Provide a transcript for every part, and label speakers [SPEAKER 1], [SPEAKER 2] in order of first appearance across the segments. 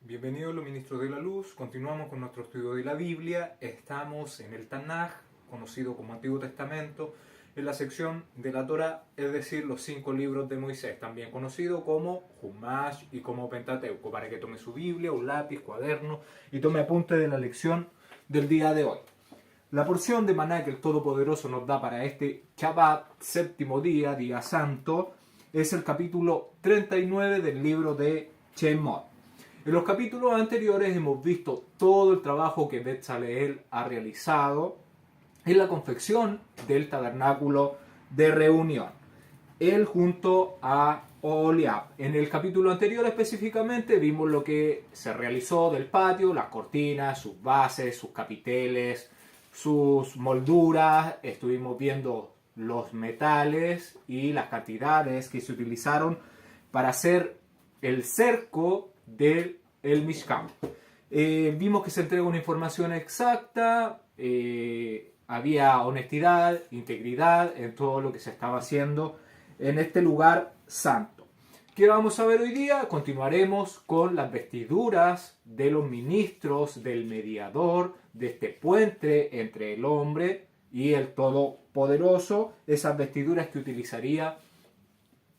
[SPEAKER 1] Bienvenidos los ministros de la luz. Continuamos con nuestro estudio de la Biblia. Estamos en el Tanaj, conocido como Antiguo Testamento, en la sección de la Torá, es decir, los 5 libros de Moisés, también conocido como Humash y como Pentateuco, para que tome su Biblia, un lápiz, cuaderno y tome apunte de la lección del día de hoy. La porción de maná que el Todopoderoso nos da para este Shabbat, séptimo día, día santo, es el capítulo 39 del libro de Shemot. En los capítulos anteriores hemos visto todo el trabajo que Betzaleel ha realizado en la confección del tabernáculo de reunión. Él junto a Oholiab. En el capítulo anterior específicamente vimos lo que se realizó del patio, las cortinas, sus bases, sus capiteles, sus molduras. Estuvimos viendo los metales y las cantidades que se utilizaron para hacer el cerco del Mishkan. Vimos que se entrega una información exacta, había honestidad, integridad en todo lo que se estaba haciendo en este lugar santo. ¿Qué vamos a ver hoy día? Continuaremos con las vestiduras de los ministros, del mediador, de este puente entre el hombre y el Todopoderoso, esas vestiduras que utilizaría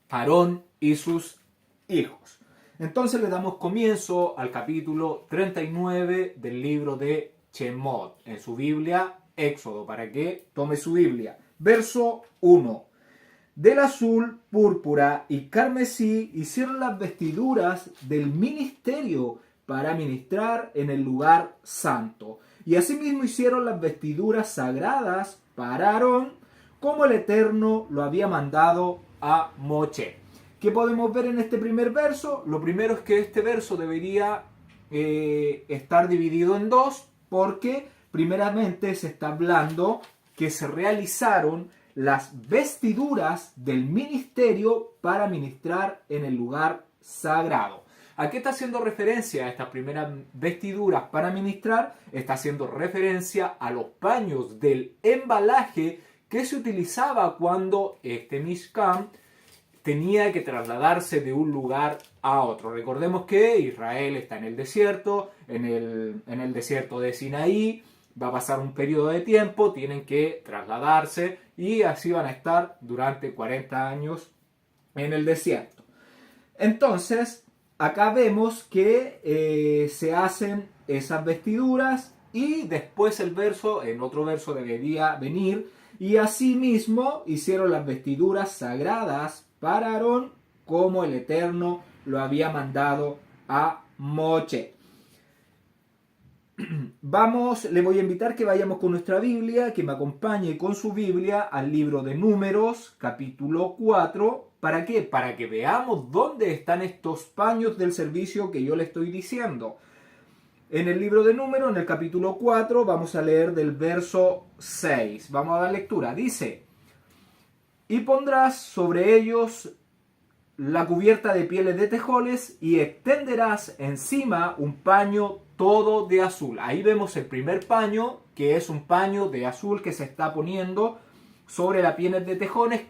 [SPEAKER 1] Aarón y sus hijos. Entonces le damos comienzo al capítulo 39 del libro de Shemot, en su Biblia, Éxodo, para que tome su Biblia. Verso 1. Del azul, púrpura y carmesí hicieron las vestiduras del ministerio para ministrar en el lugar santo. Y asimismo hicieron las vestiduras sagradas para Aarón, como el Eterno lo había mandado a Moche. ¿Qué podemos ver en este primer verso? Lo primero es que este verso debería estar dividido en dos, porque primeramente se está hablando que se realizaron las vestiduras del ministerio para ministrar en el lugar sagrado. ¿A qué está haciendo referencia a estas primeras vestiduras para ministrar? Está haciendo referencia a los paños del embalaje que se utilizaba cuando este Mishkan tenía que trasladarse de un lugar a otro. Recordemos que Israel está en el desierto, en el desierto de Sinaí, va a pasar un periodo de tiempo, tienen que trasladarse y así van a estar durante 40 años en el desierto. Entonces, acá vemos que se hacen esas vestiduras y después en otro verso debería venir, y asimismo hicieron las vestiduras sagradas para Aarón, como el Eterno lo había mandado a Moche. Le voy a invitar que vayamos con nuestra Biblia, que me acompañe con su Biblia al libro de Números, capítulo 4. ¿Para qué? Para que veamos dónde están estos paños del servicio que yo le estoy diciendo. En el libro de Números, en el capítulo 4, vamos a leer del verso 6. Vamos a dar lectura. Dice: y pondrás sobre ellos la cubierta de pieles de tejones y extenderás encima un paño todo de azul. Ahí vemos el primer paño, que es un paño de azul que se está poniendo sobre las pieles de tejones,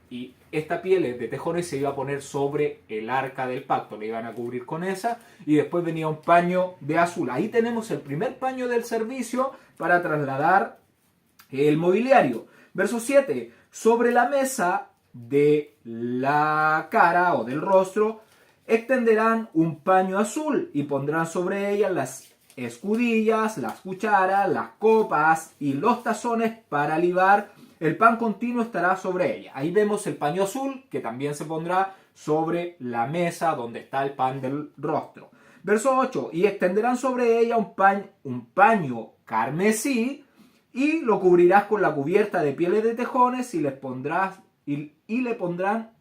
[SPEAKER 1] y esta piel de tejones se iba a poner sobre el arca del pacto, le iban a cubrir con esa, y después venía un paño de azul. Ahí tenemos el primer paño del servicio para trasladar el mobiliario. Verso 7. Sobre la mesa de la cara o del rostro extenderán un paño azul y pondrán sobre ella las escudillas, las cucharas, las copas y los tazones para libar. El pan continuo estará sobre ella. Ahí vemos el paño azul, que también se pondrá sobre la mesa donde está el pan del rostro. Verso 8. Y extenderán sobre ella un paño carmesí, y lo cubrirás con la cubierta de pieles de tejones y le pondrán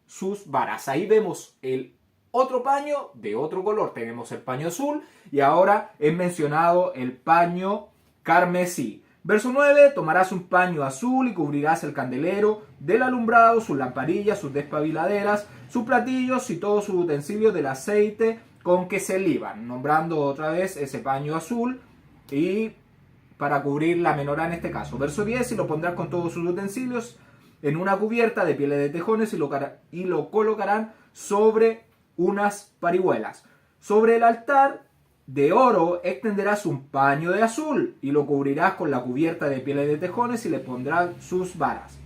[SPEAKER 1] sus varas. Ahí vemos el otro paño de otro color. Tenemos el paño azul y ahora es mencionado el paño carmesí. Verso 9. Tomarás un paño azul y cubrirás el candelero del alumbrado, sus lamparillas, sus despabiladeras, sus platillos y todos sus utensilios del aceite con que se liban. Nombrando otra vez ese paño azul y para cubrir la menorá en este caso. Verso 10. Y lo pondrás con todos sus utensilios en una cubierta de pieles de tejones y lo colocarán sobre unas parihuelas. Sobre el altar
[SPEAKER 2] de oro extenderás un paño de azul y lo cubrirás con la cubierta de pieles de tejones y le pondrás sus varas.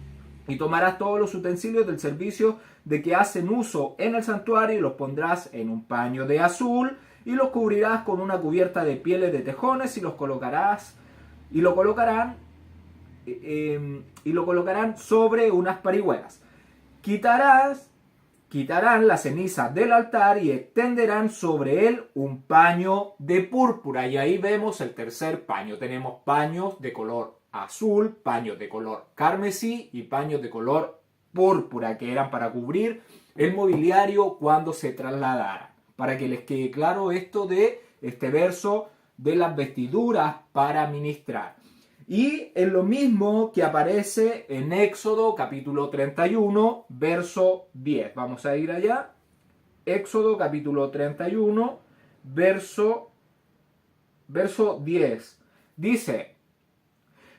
[SPEAKER 2] Y tomarás todos los utensilios del servicio de que hacen uso en el santuario y los pondrás en un paño de azul y los cubrirás con una cubierta de pieles de tejones y los colocarás y lo colocarán sobre unas parihuelas. Quitarán la ceniza del altar y extenderán sobre él un paño de púrpura. Y ahí vemos el tercer paño. Tenemos paños de color azul, paños de color carmesí y paños de color púrpura, que eran para cubrir el mobiliario cuando se trasladara. Para que les quede claro esto de este verso de las vestiduras para ministrar. Y es lo mismo que aparece en Éxodo capítulo 31, verso 10. Vamos a ir allá. Éxodo capítulo 31, verso 10. Dice,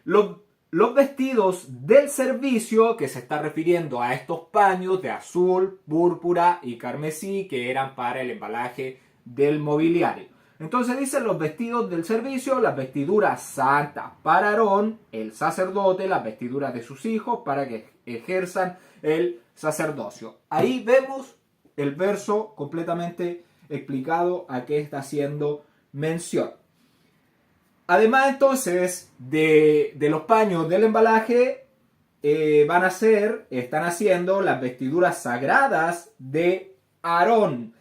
[SPEAKER 2] los vestidos del servicio, que se está refiriendo a estos paños de azul, púrpura y carmesí, que eran para el embalaje del mobiliario. Entonces dice los vestidos del servicio, las vestiduras santas para Aarón, el sacerdote, las vestiduras de sus hijos para que ejerzan el sacerdocio. Ahí vemos el verso completamente explicado a qué está haciendo mención. Además entonces de los paños del embalaje, están haciendo las vestiduras sagradas de Aarón.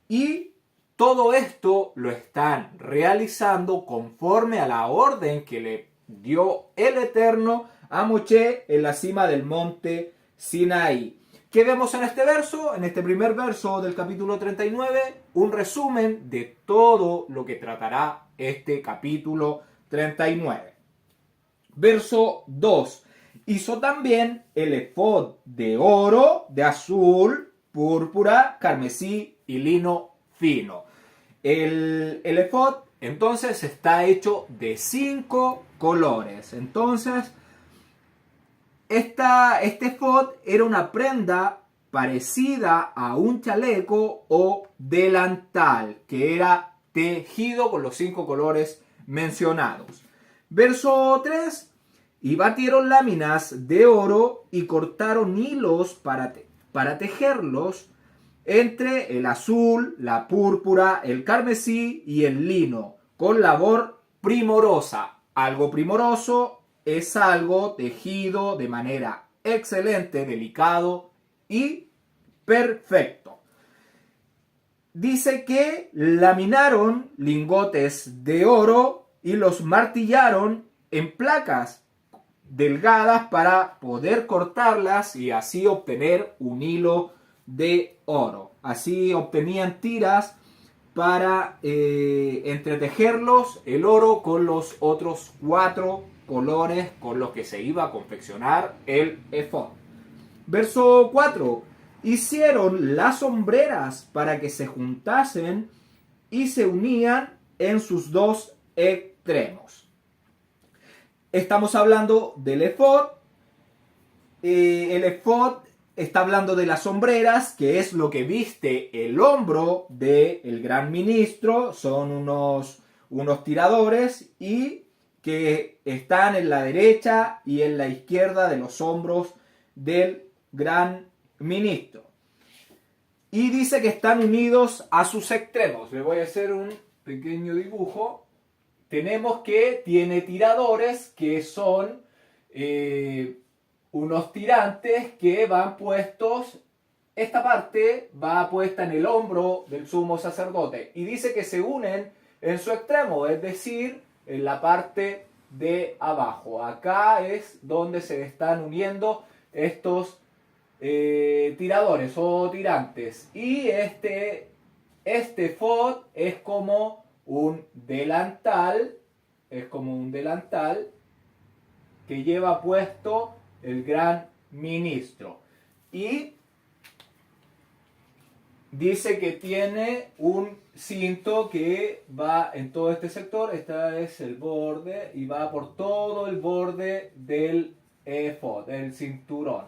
[SPEAKER 2] Y todo esto lo están realizando conforme a la orden que le dio el Eterno a Moshe en la cima del monte Sinaí. ¿Qué vemos en este verso? En este primer verso del capítulo 39, un resumen de todo lo que tratará este capítulo 39. Verso 2. Hizo también el efod de oro, de azul, púrpura, carmesí y lino fino. El efod entonces está hecho de 5 colores. Entonces, este efod era una prenda parecida a un chaleco o delantal, que era tejido con los 5 colores mencionados. Verso 3. Y batieron láminas de oro y cortaron hilos para tejerlos entre el azul, la púrpura, el carmesí y el lino, con labor primorosa. Algo primoroso es algo tejido de manera excelente, delicado y perfecto. Dice que laminaron lingotes de oro y los martillaron en placas delgadas para poder cortarlas y así obtener un hilo de oro. Así obtenían tiras para entretejerlos el oro con los otros 4 colores con los que se iba a confeccionar el efod. Verso 4. Hicieron las hombreras para que se juntasen y se unían en sus 2 extremos. Estamos hablando del efod. El efod está hablando de las hombreras, que es lo que viste el hombro del gran ministro. Son unos tiradores y que están en la derecha y en la izquierda de los hombros del gran ministro. Y dice que están unidos a sus extremos. Le voy a hacer un pequeño dibujo. Tenemos que tiene tiradores que son unos tirantes que van puestos, esta parte va puesta en el hombro del sumo sacerdote y dice que se unen en su extremo, es decir, en la parte de abajo. Acá es donde se están uniendo estos tiradores o tirantes. Y este efod es como un delantal, que lleva puesto el gran ministro. Y dice que tiene un cinto que va en todo este sector. Este es el borde y va por todo el borde del efod, del cinturón.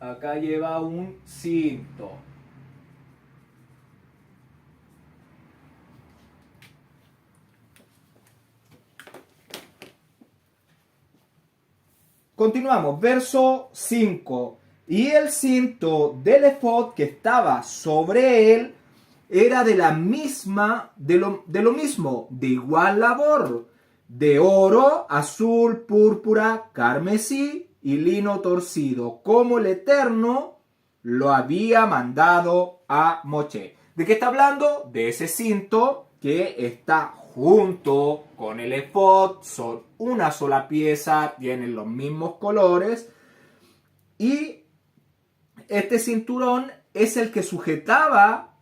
[SPEAKER 2] Acá lleva un cinto. Continuamos, verso 5. Y el cinto del efod que estaba sobre él era de la misma, de lo mismo, de igual labor, de oro, azul, púrpura, carmesí y lino torcido, como el Eterno lo había mandado a Moshe. ¿De qué está hablando? De ese cinto que está junto con el efod, son una sola pieza, tienen los mismos colores, y este cinturón es el que sujetaba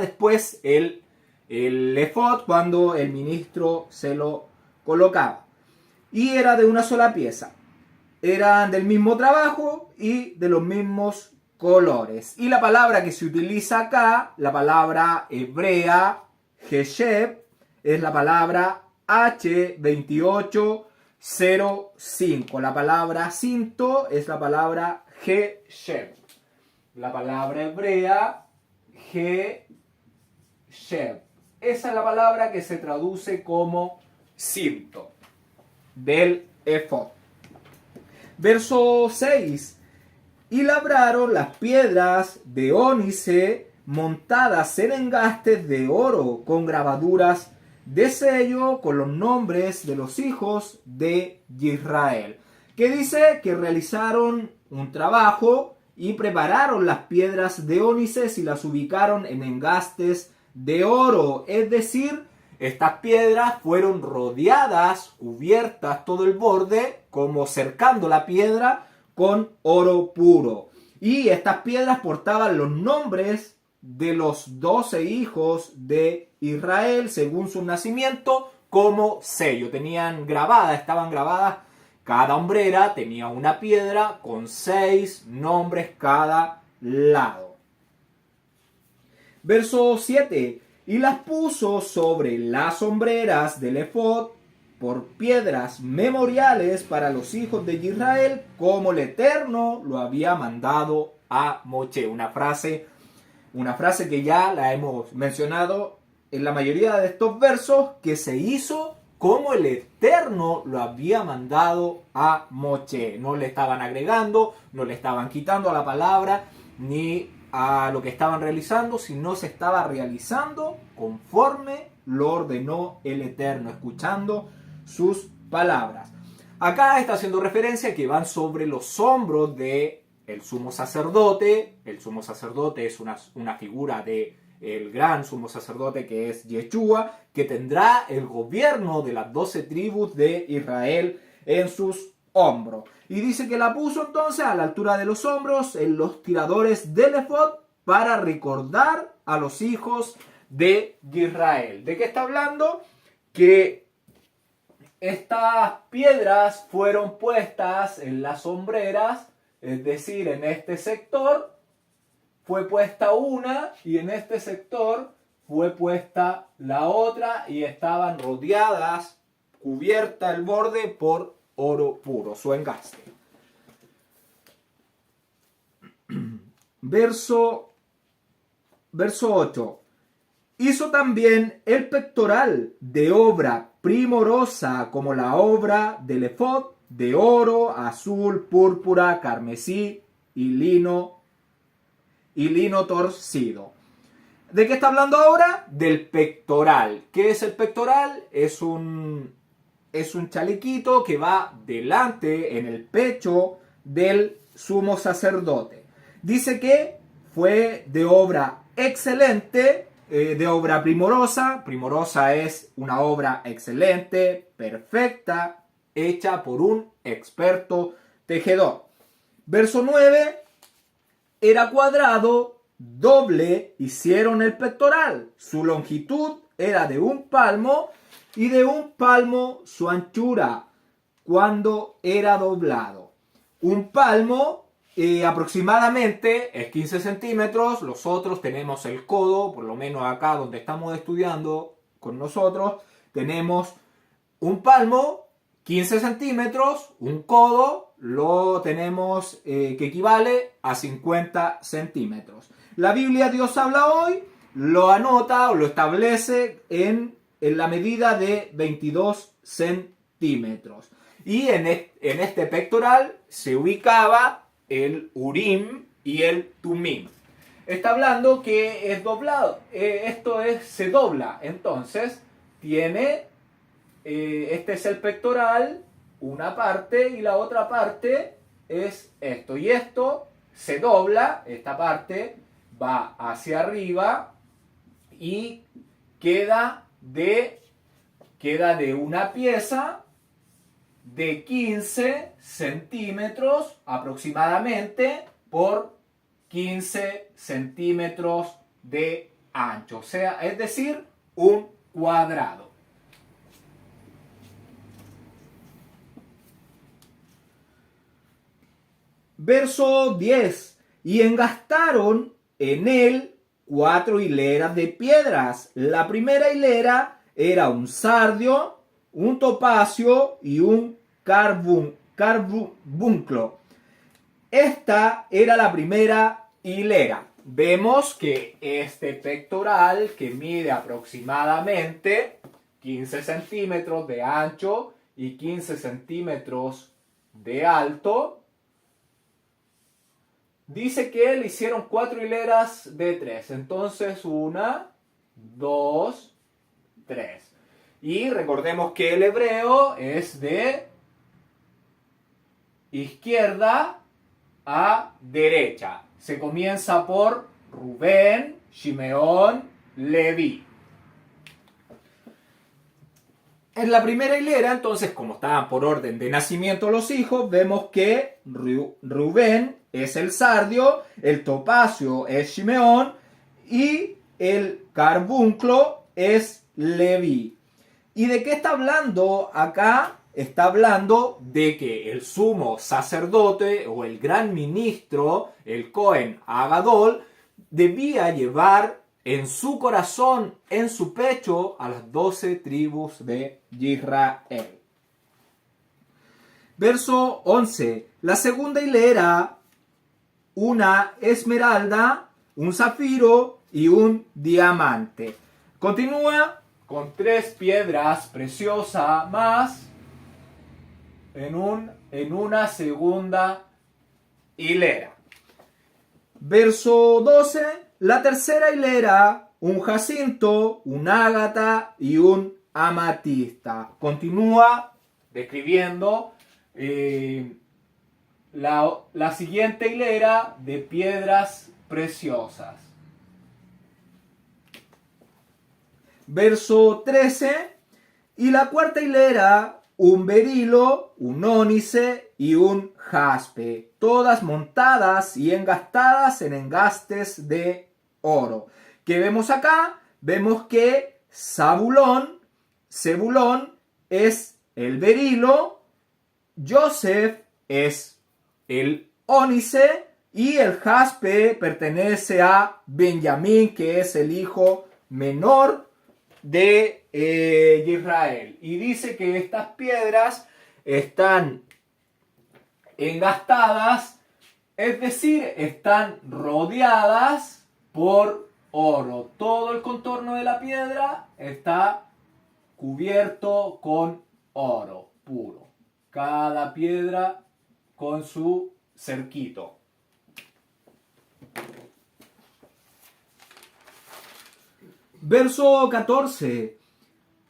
[SPEAKER 2] después el efod cuando el ministro se lo colocaba. Y era de una sola pieza. Eran del mismo trabajo y de los mismos colores. Y la palabra que se utiliza acá, la palabra hebrea, Geshev, es la palabra H2805. La palabra cinto es la palabra Geshev. La palabra hebrea, Geshev. Esa es la palabra que se traduce como cinto del efod. Verso 6. Y labraron las piedras de ónice montadas en engastes de oro con grabaduras de sello con los nombres de los hijos de Israel. Que dice que realizaron un trabajo y prepararon las piedras de ónice y las ubicaron en engastes de oro. Es decir, estas piedras fueron rodeadas, cubiertas todo el borde, como cercando la piedra con oro puro. Y estas piedras portaban los nombres de los 12 hijos de Israel según su nacimiento como sello. Estaban grabadas, cada hombrera tenía una piedra con 6 nombres cada lado. Verso 7. Y las puso sobre las hombreras del efod por piedras memoriales para los hijos de Israel, como el Eterno lo había mandado a Moshe. Una frase que ya la hemos mencionado en la mayoría de estos versos, que se hizo como el Eterno lo había mandado a Moshe. No le estaban agregando, no le estaban quitando a la palabra, ni a lo que estaban realizando, sino se estaba realizando conforme lo ordenó el Eterno, escuchando sus palabras. Acá está haciendo referencia a que van sobre los hombros de el sumo sacerdote. El sumo sacerdote es una figura de el gran sumo sacerdote que es Yeshua, que tendrá el gobierno de las 12 tribus de Israel en sus hombros. Y dice que la puso entonces a la altura de los hombros en los tiradores del efod para recordar a los hijos de Israel. ¿De qué está hablando? Que estas piedras fueron puestas en las hombreras, es decir, en este sector fue puesta una y en este sector fue puesta la otra y estaban rodeadas, cubierta el borde por oro puro, su engaste. Verso 8. Hizo también el pectoral de obra primorosa como la obra del efod, de oro, azul, púrpura, carmesí y lino torcido. ¿De qué está hablando ahora? Del pectoral. ¿Qué es el pectoral? Es un chalequito que va delante en el pecho del sumo sacerdote. Dice que fue de obra excelente, de obra primorosa. Primorosa es una obra excelente, perfecta, hecha por un experto tejedor. Verso 9. Era cuadrado, doble, hicieron el pectoral. Su longitud era de 1 palmo y de 1 palmo su anchura cuando era doblado. 1 palmo aproximadamente es 15 centímetros. Los otros tenemos el codo, por lo menos acá donde estamos estudiando con nosotros, tenemos 1 palmo, 15 centímetros, un codo, lo tenemos que equivale a 50 centímetros. La Biblia Dios habla hoy lo anota o lo establece en la medida de 22 centímetros. Y en este pectoral se ubicaba el Urim y el Tumim. Está hablando que es doblado. Se dobla. Entonces, tiene, este es el pectoral, una parte, y la otra parte es esto. Y esto se dobla, esta parte va hacia arriba y queda de una pieza de 15 centímetros aproximadamente por 15 centímetros de ancho, o sea, es decir, un cuadrado. Verso 10. Y engastaron en él 4 hileras de piedras. La primera hilera era un sardio, un topacio y un carbunclo. Esta era la primera hilera. Vemos que este pectoral, que mide aproximadamente 15 centímetros de ancho y 15 centímetros de alto, dice que le hicieron 4 hileras de 3. Entonces, 1, 2, 3. Y recordemos que el hebreo es de izquierda a derecha. Se comienza por Rubén, Shimeón, Leví. En la primera hilera, entonces, como estaban por orden de nacimiento los hijos, vemos que Rubén es el sardio, el topacio es Shimeón y el carbunclo es Leví. ¿Y de qué está hablando acá? Está hablando de que el sumo sacerdote o el gran ministro, el Cohen Agadol, debía llevar en su corazón, en su pecho, a las 12 tribus de Israel. Verso 11. La segunda hilera, una esmeralda, un zafiro y un diamante. Continúa con 3 piedras preciosas más en una segunda hilera. Verso 12. La tercera hilera, un jacinto, un ágata y un amatista. Continúa describiendo la siguiente hilera de piedras preciosas. Verso 13. Y la cuarta hilera, un berilo, un ónice y un jaspe, todas montadas y engastadas en engastes de oro. ¿Qué vemos acá? Vemos que Zebulón es el berilo, Joseph es el ónice y el jaspe pertenece a Benjamín, que es el hijo menor de Israel. Y dice que estas piedras están engastadas, es decir, están rodeadas por oro. Todo el contorno de la piedra está cubierto con oro puro. Cada piedra con su cerquito. Verso 14.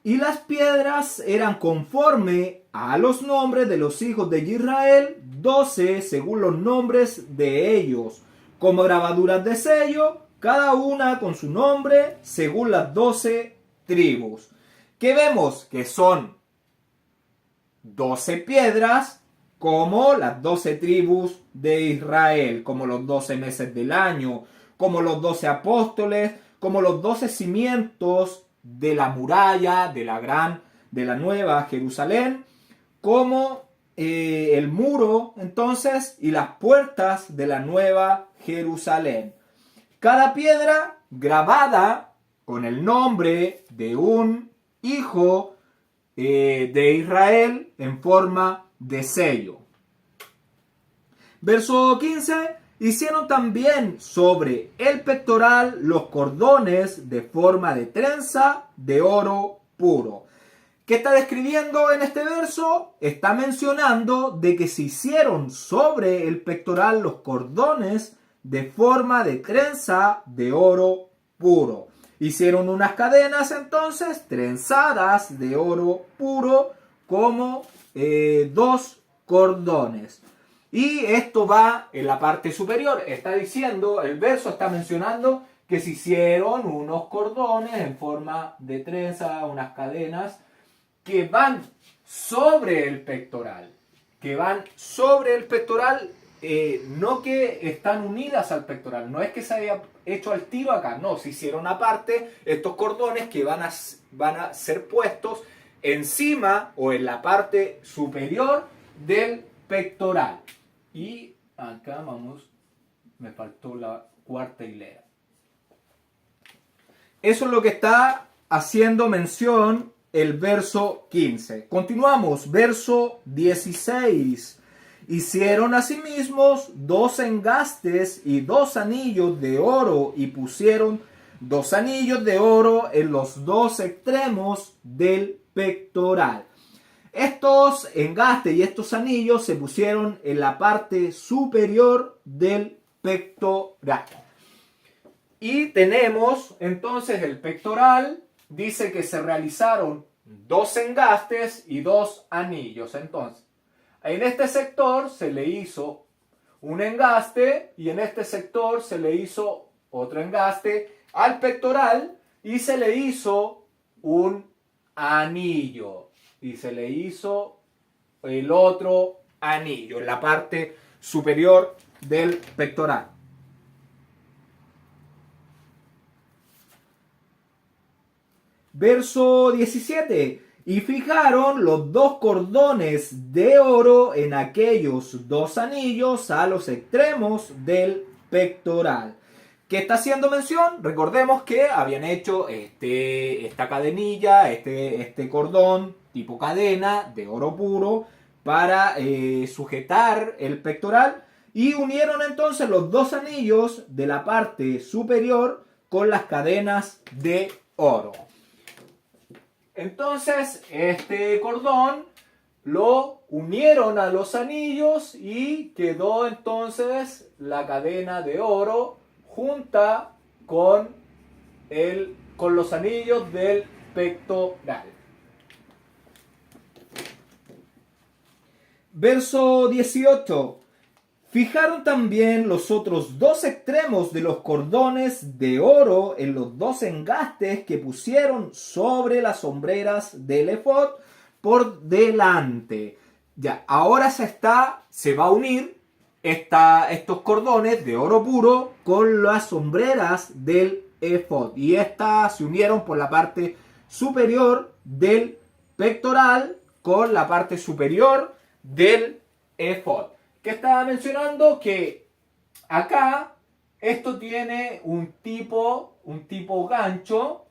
[SPEAKER 2] Y las piedras eran conforme a los nombres de los hijos de Israel, 12 según los nombres de ellos, como grabaduras de sello, cada una con su nombre, según las 12 tribus. Que vemos que son 12 piedras, como las 12 tribus de Israel, como los 12 meses del año, como los 12 apóstoles, como los 12 cimientos de la muralla de la nueva Jerusalén, como el muro, entonces, y las puertas de la nueva Jerusalén. Cada piedra grabada con el nombre de un hijo de Israel en forma de sello. Verso 15. Hicieron también sobre el pectoral los cordones de forma de trenza de oro puro. ¿Qué está describiendo en este verso? Está mencionando de que se hicieron sobre el pectoral los cordones de forma de trenza de oro puro. Hicieron unas cadenas entonces trenzadas de oro puro como 2 cordones. Y esto va en la parte superior. Está diciendo, el verso está mencionando que se hicieron unos cordones en forma de trenza, unas cadenas que van sobre el pectoral. Que van sobre el pectoral, no que están unidas al pectoral. No es que se haya hecho al tiro acá. No, se hicieron aparte estos cordones que van a ser puestos encima o en la parte superior del pectoral. Y acá vamos, me faltó la cuarta hilera. Eso es lo que está haciendo mención el verso 15. Continuamos, verso 16. Hicieron asimismo 2 engastes y 2 anillos de oro y pusieron 2 anillos de oro en los 2 extremos del pectoral. Estos engastes y estos anillos se pusieron en la parte superior del pectoral. Y tenemos entonces el pectoral, dice que se realizaron 2 engastes y 2 anillos. Entonces, en este sector se le hizo un engaste y en este sector se le hizo otro engaste al pectoral y se le hizo un anillo. Y se le hizo el otro anillo en la parte superior del pectoral. Verso 17. Y fijaron los 2 cordones de oro en aquellos 2 anillos a los extremos del pectoral. ¿Qué está haciendo mención? Recordemos que habían hecho esta cadenilla, este cordón tipo cadena de oro puro para sujetar el pectoral y unieron entonces los 2 anillos de la parte superior con las cadenas de oro. Entonces este cordón lo unieron a los anillos y quedó entonces la cadena de oro junta con los anillos del pectoral. Verso 18. Fijaron también los otros 2 extremos de los cordones de oro en los 2 engastes que pusieron sobre las sombreras del efod por delante. Ya, ahora se va a unir estos cordones de oro puro con las sombreras del efod. Y estas se unieron por la parte superior del pectoral con la parte superior del efod. ¿Qué estaba mencionando? Que acá esto tiene un tipo gancho.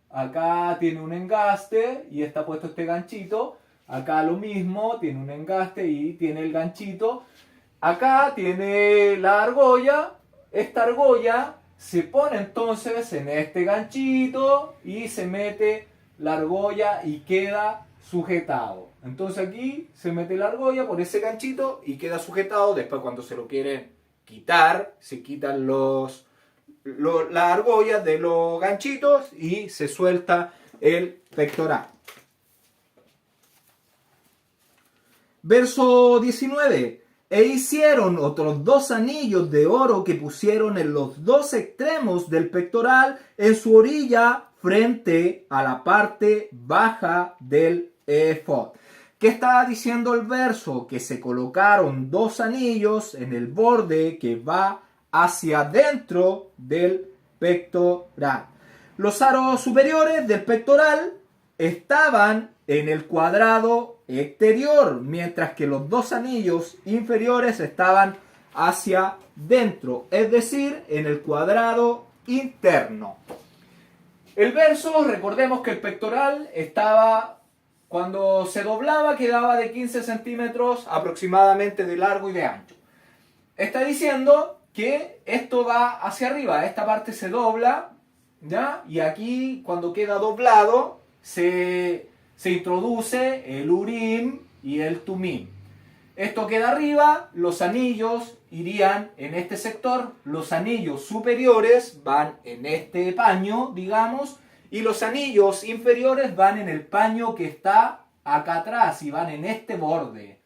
[SPEAKER 2] Acá tiene un engaste y está puesto este ganchito. Acá lo mismo, tiene un engaste y tiene el ganchito. Acá tiene la argolla. Esta argolla se pone entonces en este ganchito y se mete la argolla y queda sujetado. Entonces aquí se mete la argolla por ese ganchito y queda sujetado. Después cuando se lo quieren quitar, se quitan la argolla de los ganchitos y se suelta el pectoral. Verso 19. E hicieron otros 2 anillos de oro que pusieron en los 2 extremos del pectoral en su orilla frente a la parte baja del efod. ¿Qué está diciendo el verso? Que se colocaron 2 anillos en el borde que va hacia dentro del pectoral. Los aros superiores del pectoral estaban en el cuadrado exterior, mientras que los 2 anillos inferiores estaban hacia dentro, es decir, en el cuadrado interno. El verso, recordemos que el pectoral estaba cuando se doblaba quedaba de 15 centímetros aproximadamente de largo y de ancho. Está diciendo que esto va hacia arriba, esta parte se dobla, ¿ya? Y aquí cuando queda doblado se introduce el Urim y el Tumim. Esto queda arriba, los anillos irían en este sector, los anillos superiores van en este paño, digamos, y los anillos inferiores van en el paño que está acá atrás y van en este borde,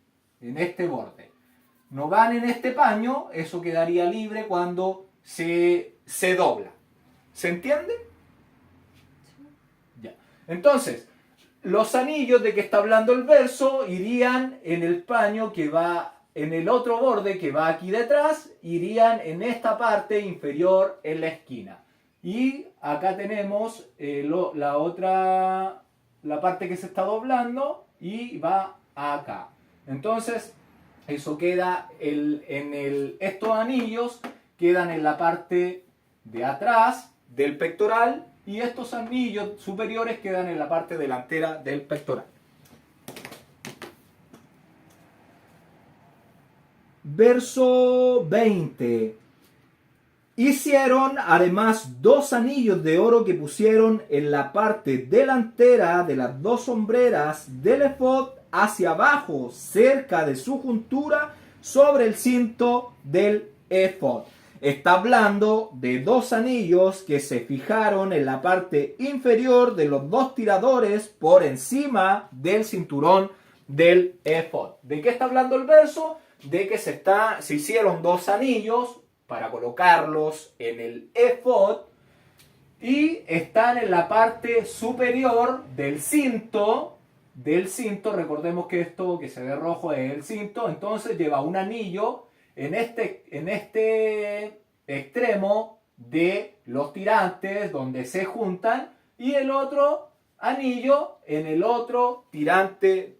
[SPEAKER 2] No van en este paño, eso quedaría libre cuando se dobla. ¿Se entiende? Ya. Entonces, los anillos de que está hablando el verso irían en el paño que va en el otro borde que va aquí detrás, irían en esta parte inferior en la esquina. Y acá tenemos la parte que se está doblando y va acá. Entonces, eso queda estos anillos quedan en la parte de atrás del pectoral y estos anillos superiores quedan en la parte delantera del pectoral. Verso 20. Hicieron además 2 anillos de oro que pusieron en la parte delantera de las 2 sombreras del efod hacia abajo, cerca de su juntura, sobre el cinto del efod. Está hablando de 2 anillos que se fijaron en la parte inferior de los 2 tiradores por encima del cinturón del efod. ¿De qué está hablando el verso? De que se hicieron 2 anillos para colocarlos en el efod y están en la parte superior del cinto. Recordemos que esto que se ve rojo es el cinto, entonces lleva un anillo en este extremo de los tirantes donde se juntan y el otro anillo en el otro tirante,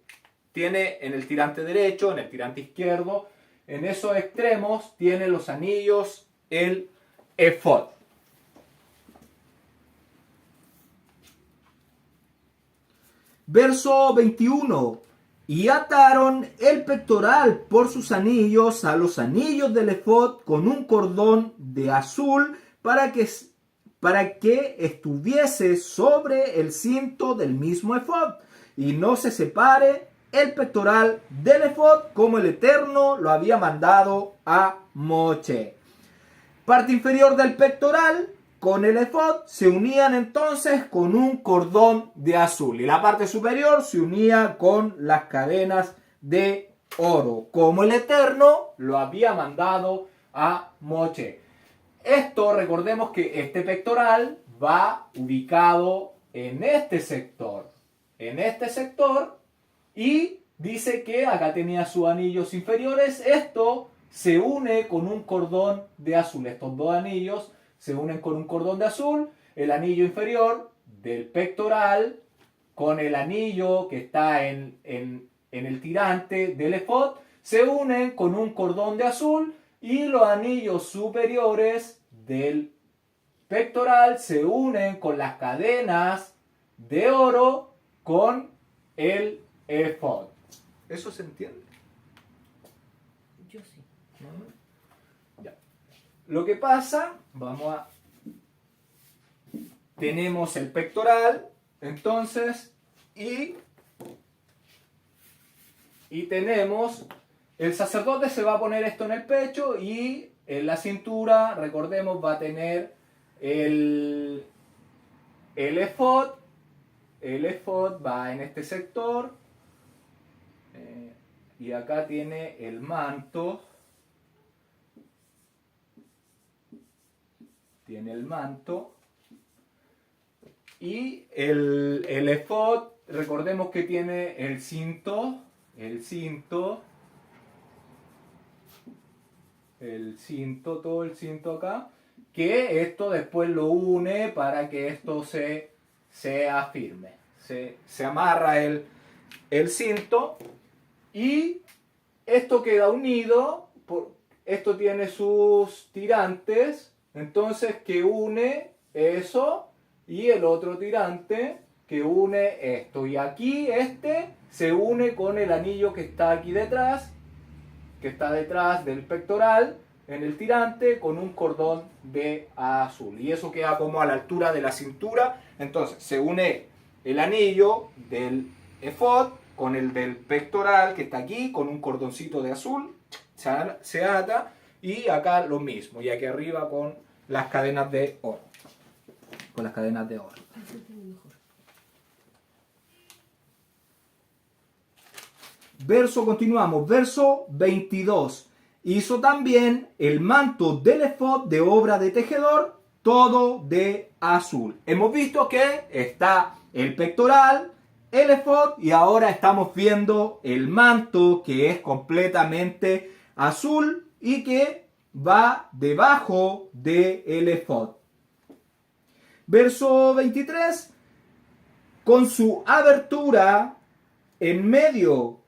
[SPEAKER 2] tiene en el tirante derecho, en el tirante izquierdo, en esos extremos tiene los anillos el efod. Verso 21. Y ataron el pectoral por sus anillos a los anillos del efod con un cordón de azul para que estuviese sobre el cinto del mismo efod y no se separe el pectoral del efod como el Eterno lo había mandado a Moche. Parte inferior del pectoral con el efod se unían entonces con un cordón de azul y la parte superior se unía con las cadenas de oro, como el Eterno lo había mandado a Moche. Esto, recordemos que este pectoral va ubicado en este sector, y dice que acá tenía sus anillos inferiores. Esto se une con un cordón de azul, estos 2 anillos se unen con un cordón de azul, el anillo inferior del pectoral con el anillo que está en el tirante del efod se unen con un cordón de azul y los anillos superiores del pectoral se unen con las cadenas de oro con el efod. ¿Eso se entiende?
[SPEAKER 3] Yo sí.
[SPEAKER 2] Ya. Lo que pasa, tenemos el pectoral, entonces, y tenemos, el sacerdote se va a poner esto en el pecho y en la cintura, recordemos, va a tener el efod. El efod va en este sector y acá tiene el manto. Y el efod, recordemos que tiene el cinto, todo el cinto acá, que esto después lo une para que esto sea firme. Se amarra el cinto y esto queda unido, esto tiene sus tirantes, entonces que une eso y el otro tirante que une esto. Y aquí este se une con el anillo que está aquí detrás, que está detrás del pectoral, en el tirante, con un cordón de azul. Y eso queda como a la altura de la cintura. Entonces se une el anillo del efod con el del pectoral, que está aquí, con un cordoncito de azul. Se ata. Y acá lo mismo. Y aquí arriba con las cadenas de oro. Con las cadenas de oro. Continuamos. Verso 22. Hizo también el manto del efod de obra de tejedor, todo de azul. Hemos visto que está el pectoral, el efod, y ahora estamos viendo el manto, que es completamente azul y que va debajo del efod. Verso 23. Con su abertura en medio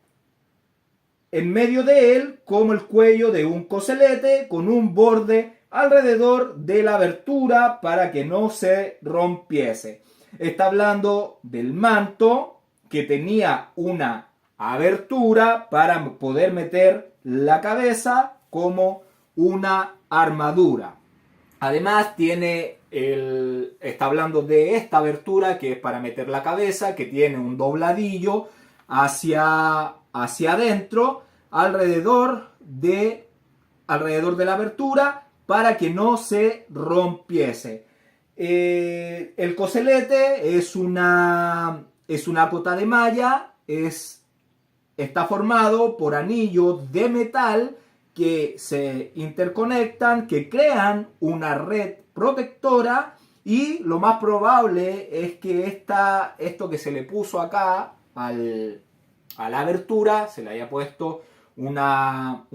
[SPEAKER 2] de él, como el cuello de un coselete, con un borde alrededor de la abertura para que no se rompiese. Está hablando del manto que tenía una abertura para poder meter la cabeza como una armadura. Además está hablando de esta abertura que es para meter la cabeza, que tiene un dobladillo hacia adentro, alrededor de la abertura, para que no se rompiese. El coselete es una cota de malla, está formado por anillos de metal que se interconectan, que crean una red protectora, y lo más probable es que esto que se le puso acá a la abertura, se le haya puesto una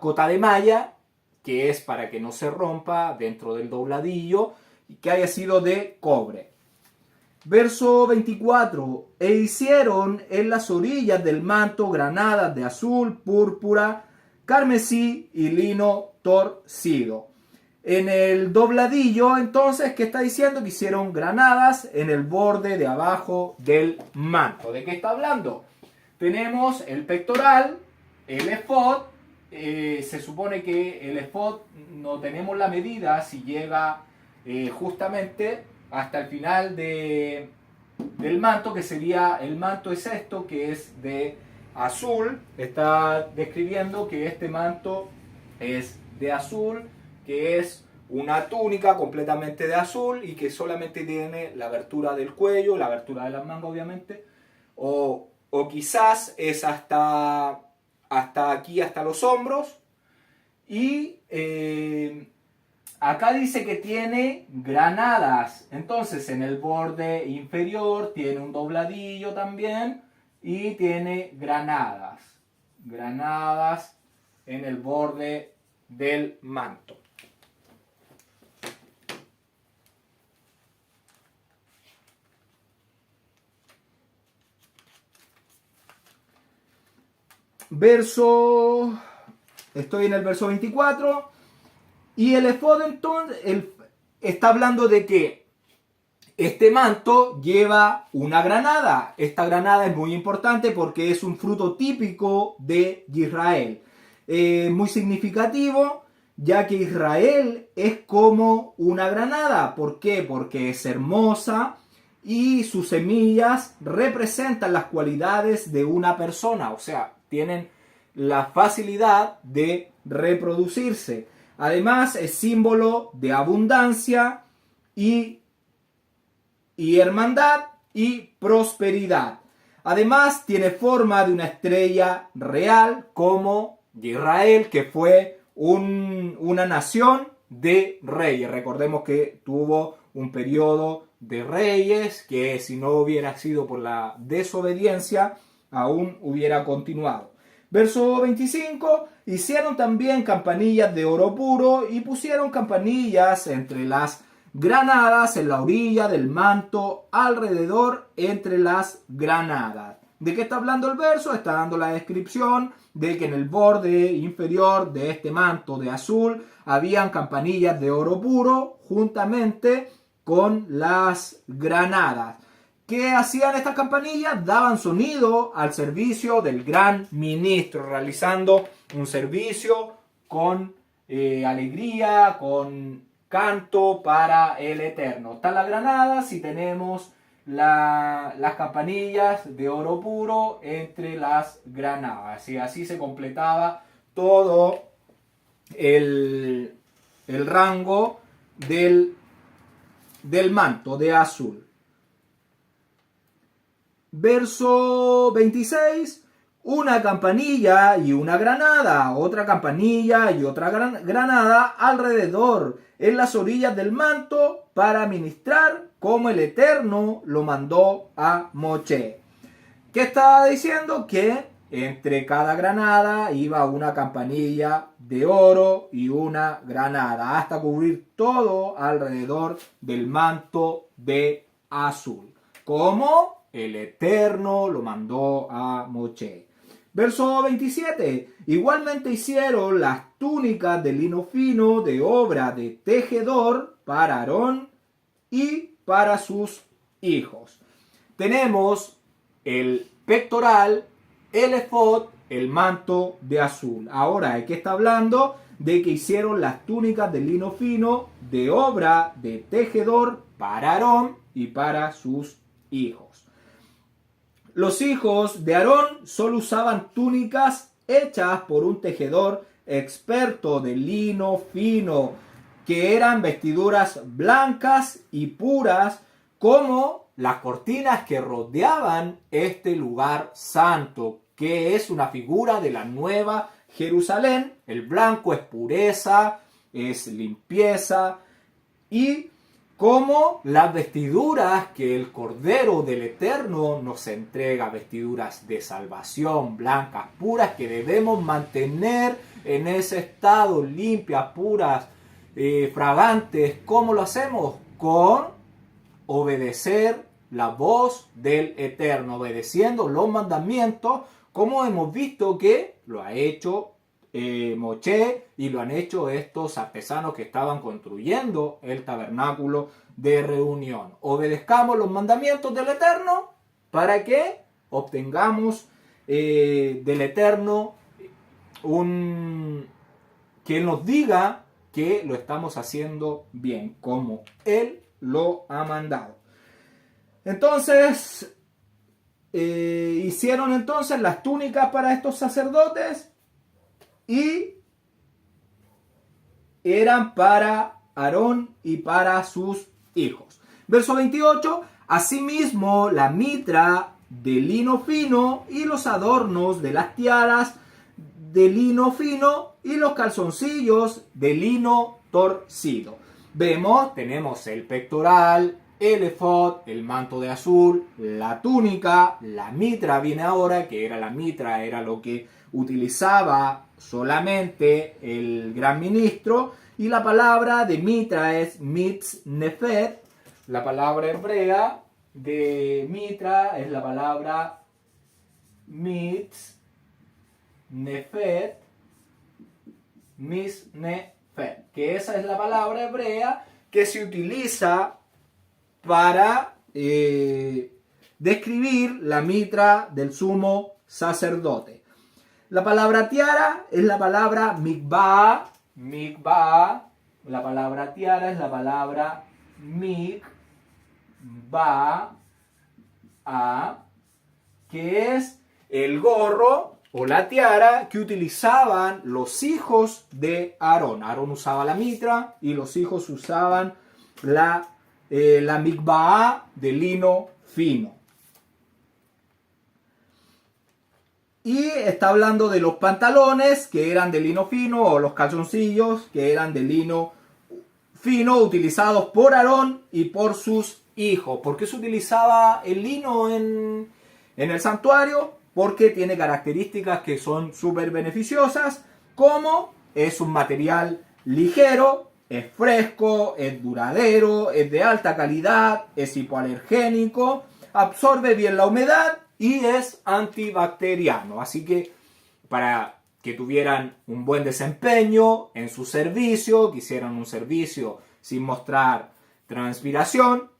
[SPEAKER 2] cota de malla, que es para que no se rompa dentro del dobladillo, y que haya sido de cobre. Verso 24. E hicieron en las orillas del manto granadas de azul, púrpura, carmesí y lino torcido. En el dobladillo, entonces, ¿qué está diciendo? Que hicieron granadas en el borde de abajo del manto. ¿De qué está hablando? Tenemos el pectoral, el efod. Se supone que el efod no tenemos la medida si llega justamente hasta el final del manto, que sería, el manto es esto, que es de azul. Está describiendo que este manto es de azul, que es una túnica completamente de azul y que solamente tiene la abertura del cuello, la abertura de las mangas obviamente, o quizás es hasta aquí, hasta los hombros. Y acá dice que tiene granadas. Entonces en el borde inferior tiene un dobladillo también y tiene granadas. Granadas en el borde del manto. Estoy en el verso 24. Y el efod, entonces, está hablando de que este manto lleva una granada. Esta granada es muy importante porque es un fruto típico de Israel. Muy significativo, ya que Israel es como una granada. ¿Por qué? Porque es hermosa y sus semillas representan las cualidades de una persona. O sea, tienen la facilidad de reproducirse. Además, es símbolo de abundancia y hermandad y prosperidad. Además, tiene forma de una estrella real como Israel, que fue una nación de reyes. Recordemos que tuvo un periodo de reyes que, si no hubiera sido por la desobediencia, aún hubiera continuado. Verso 25. Hicieron también campanillas de oro puro y pusieron campanillas entre las granadas en la orilla del manto, alrededor entre las granadas. ¿De qué está hablando el verso? Está dando la descripción de que en el borde inferior de este manto de azul habían campanillas de oro puro juntamente con las granadas. ¿Qué hacían estas campanillas? Daban sonido al servicio del gran ministro, realizando un servicio con alegría, con canto para el Eterno. Están las granadas y tenemos las campanillas de oro puro entre las granadas. Y así se completaba todo el rango del manto de azul. Verso 26. Una campanilla y una granada, otra campanilla y otra granada alrededor en las orillas del manto para ministrar como el Eterno lo mandó a Moshe. ¿Qué estaba diciendo? Que entre cada granada iba una campanilla de oro y una granada hasta cubrir todo alrededor del manto de azul, como el Eterno lo mandó a Moshe. Verso 27. Igualmente hicieron las túnicas de lino fino de obra de tejedor para Aarón y para sus hijos. Tenemos el pectoral, el efod, el manto de azul. Ahora, aquí está hablando de que hicieron las túnicas de lino fino de obra de tejedor para Aarón y para sus hijos. Los hijos de Aarón solo usaban túnicas hechas por un tejedor experto de lino fino, que eran vestiduras blancas y puras, como las cortinas que rodeaban este lugar santo, que es una figura de la nueva Jerusalén. El blanco es pureza, es limpieza, y como las vestiduras que el Cordero del Eterno nos entrega, vestiduras de salvación, blancas, puras, que debemos mantener en ese estado, limpias, puras, fragantes. ¿Cómo lo hacemos? Con obedecer la voz del Eterno, obedeciendo los mandamientos, como hemos visto que lo ha hecho Moshe y lo han hecho estos artesanos que estaban construyendo el tabernáculo de reunión. Obedezcamos los mandamientos del Eterno para que obtengamos del Eterno que Él nos diga que lo estamos haciendo bien, como Él lo ha mandado. Entonces, hicieron entonces las túnicas para estos sacerdotes y eran para Aarón y para sus hijos. Verso 28. Asimismo, la mitra de lino fino y los adornos de las tiaras de lino fino y los calzoncillos de lino torcido. Vemos, tenemos el pectoral, el efod, el manto de azul, la túnica, la mitra viene ahora, que era la mitra, era lo que utilizaba solamente el gran ministro, y la palabra de mitra es mitznefet. La palabra hebrea de mitra es la palabra mitznefet, que esa es la palabra hebrea que se utiliza para describir la mitra del sumo sacerdote. La palabra tiara es la palabra mikvah. La palabra tiara es la palabra mikvah, que es el gorro o la tiara que utilizaban los hijos de Aarón. Aarón usaba la mitra y los hijos usaban la mikvah de lino fino. Y está hablando de los pantalones que eran de lino fino, o los calzoncillos que eran de lino fino, utilizados por Aarón y por sus hijos. ¿Por qué se utilizaba el lino en el santuario? Porque tiene características que son súper beneficiosas, como es un material ligero, es fresco, es duradero, es de alta calidad, es hipoalergénico, absorbe bien la humedad y es antibacteriano. Así que para que tuvieran un buen desempeño en su servicio, que hicieran un servicio sin mostrar transpiración,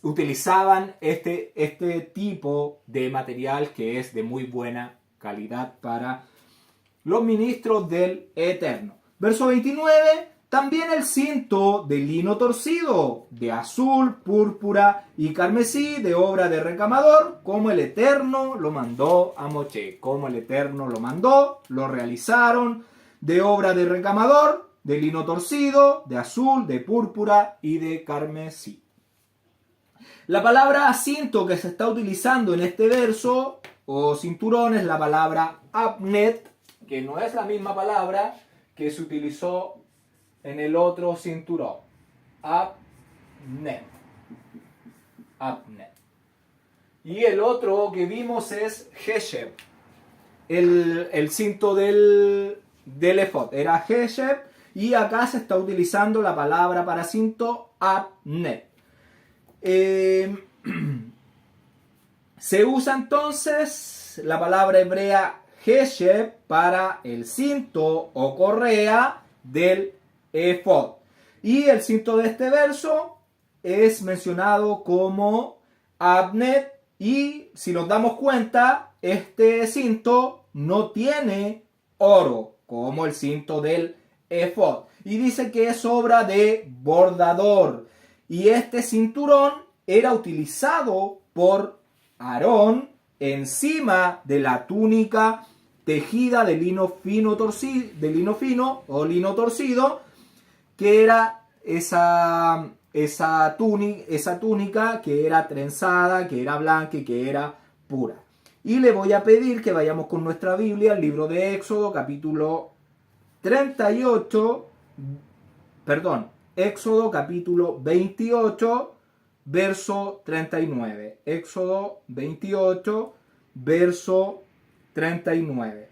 [SPEAKER 2] utilizaban este tipo de material que es de muy buena calidad para los ministros del Eterno. Verso 29, también el cinto de lino torcido, de azul, púrpura y carmesí, de obra de recamador, como el Eterno lo mandó a Moshe. Como el Eterno lo mandó, lo realizaron, de obra de recamador, de lino torcido, de azul, de púrpura y de carmesí. La palabra cinto que se está utilizando en este verso, o cinturón, es la palabra abnet, que no es la misma palabra que se utilizó en el otro cinturón. Abnet. Abnet. Y el otro que vimos es Hesheb. El cinto del efod era Hesheb, y acá se está utilizando la palabra para cinto abnet. Se usa entonces la palabra hebrea Hesheb para el cinto o correa del efod. Y el cinto de este verso es mencionado como abnet, y si nos damos cuenta, este cinto no tiene oro como el cinto del efod, y dice que es obra de bordador. Y este cinturón era utilizado por Aarón encima de la túnica tejida de lino fino o lino torcido, que era esa túnica que era trenzada, que era blanca y que era pura. Y le voy a pedir que vayamos con nuestra Biblia al libro de Éxodo, capítulo 38, Éxodo capítulo 28, verso 39. Éxodo 28, verso 39.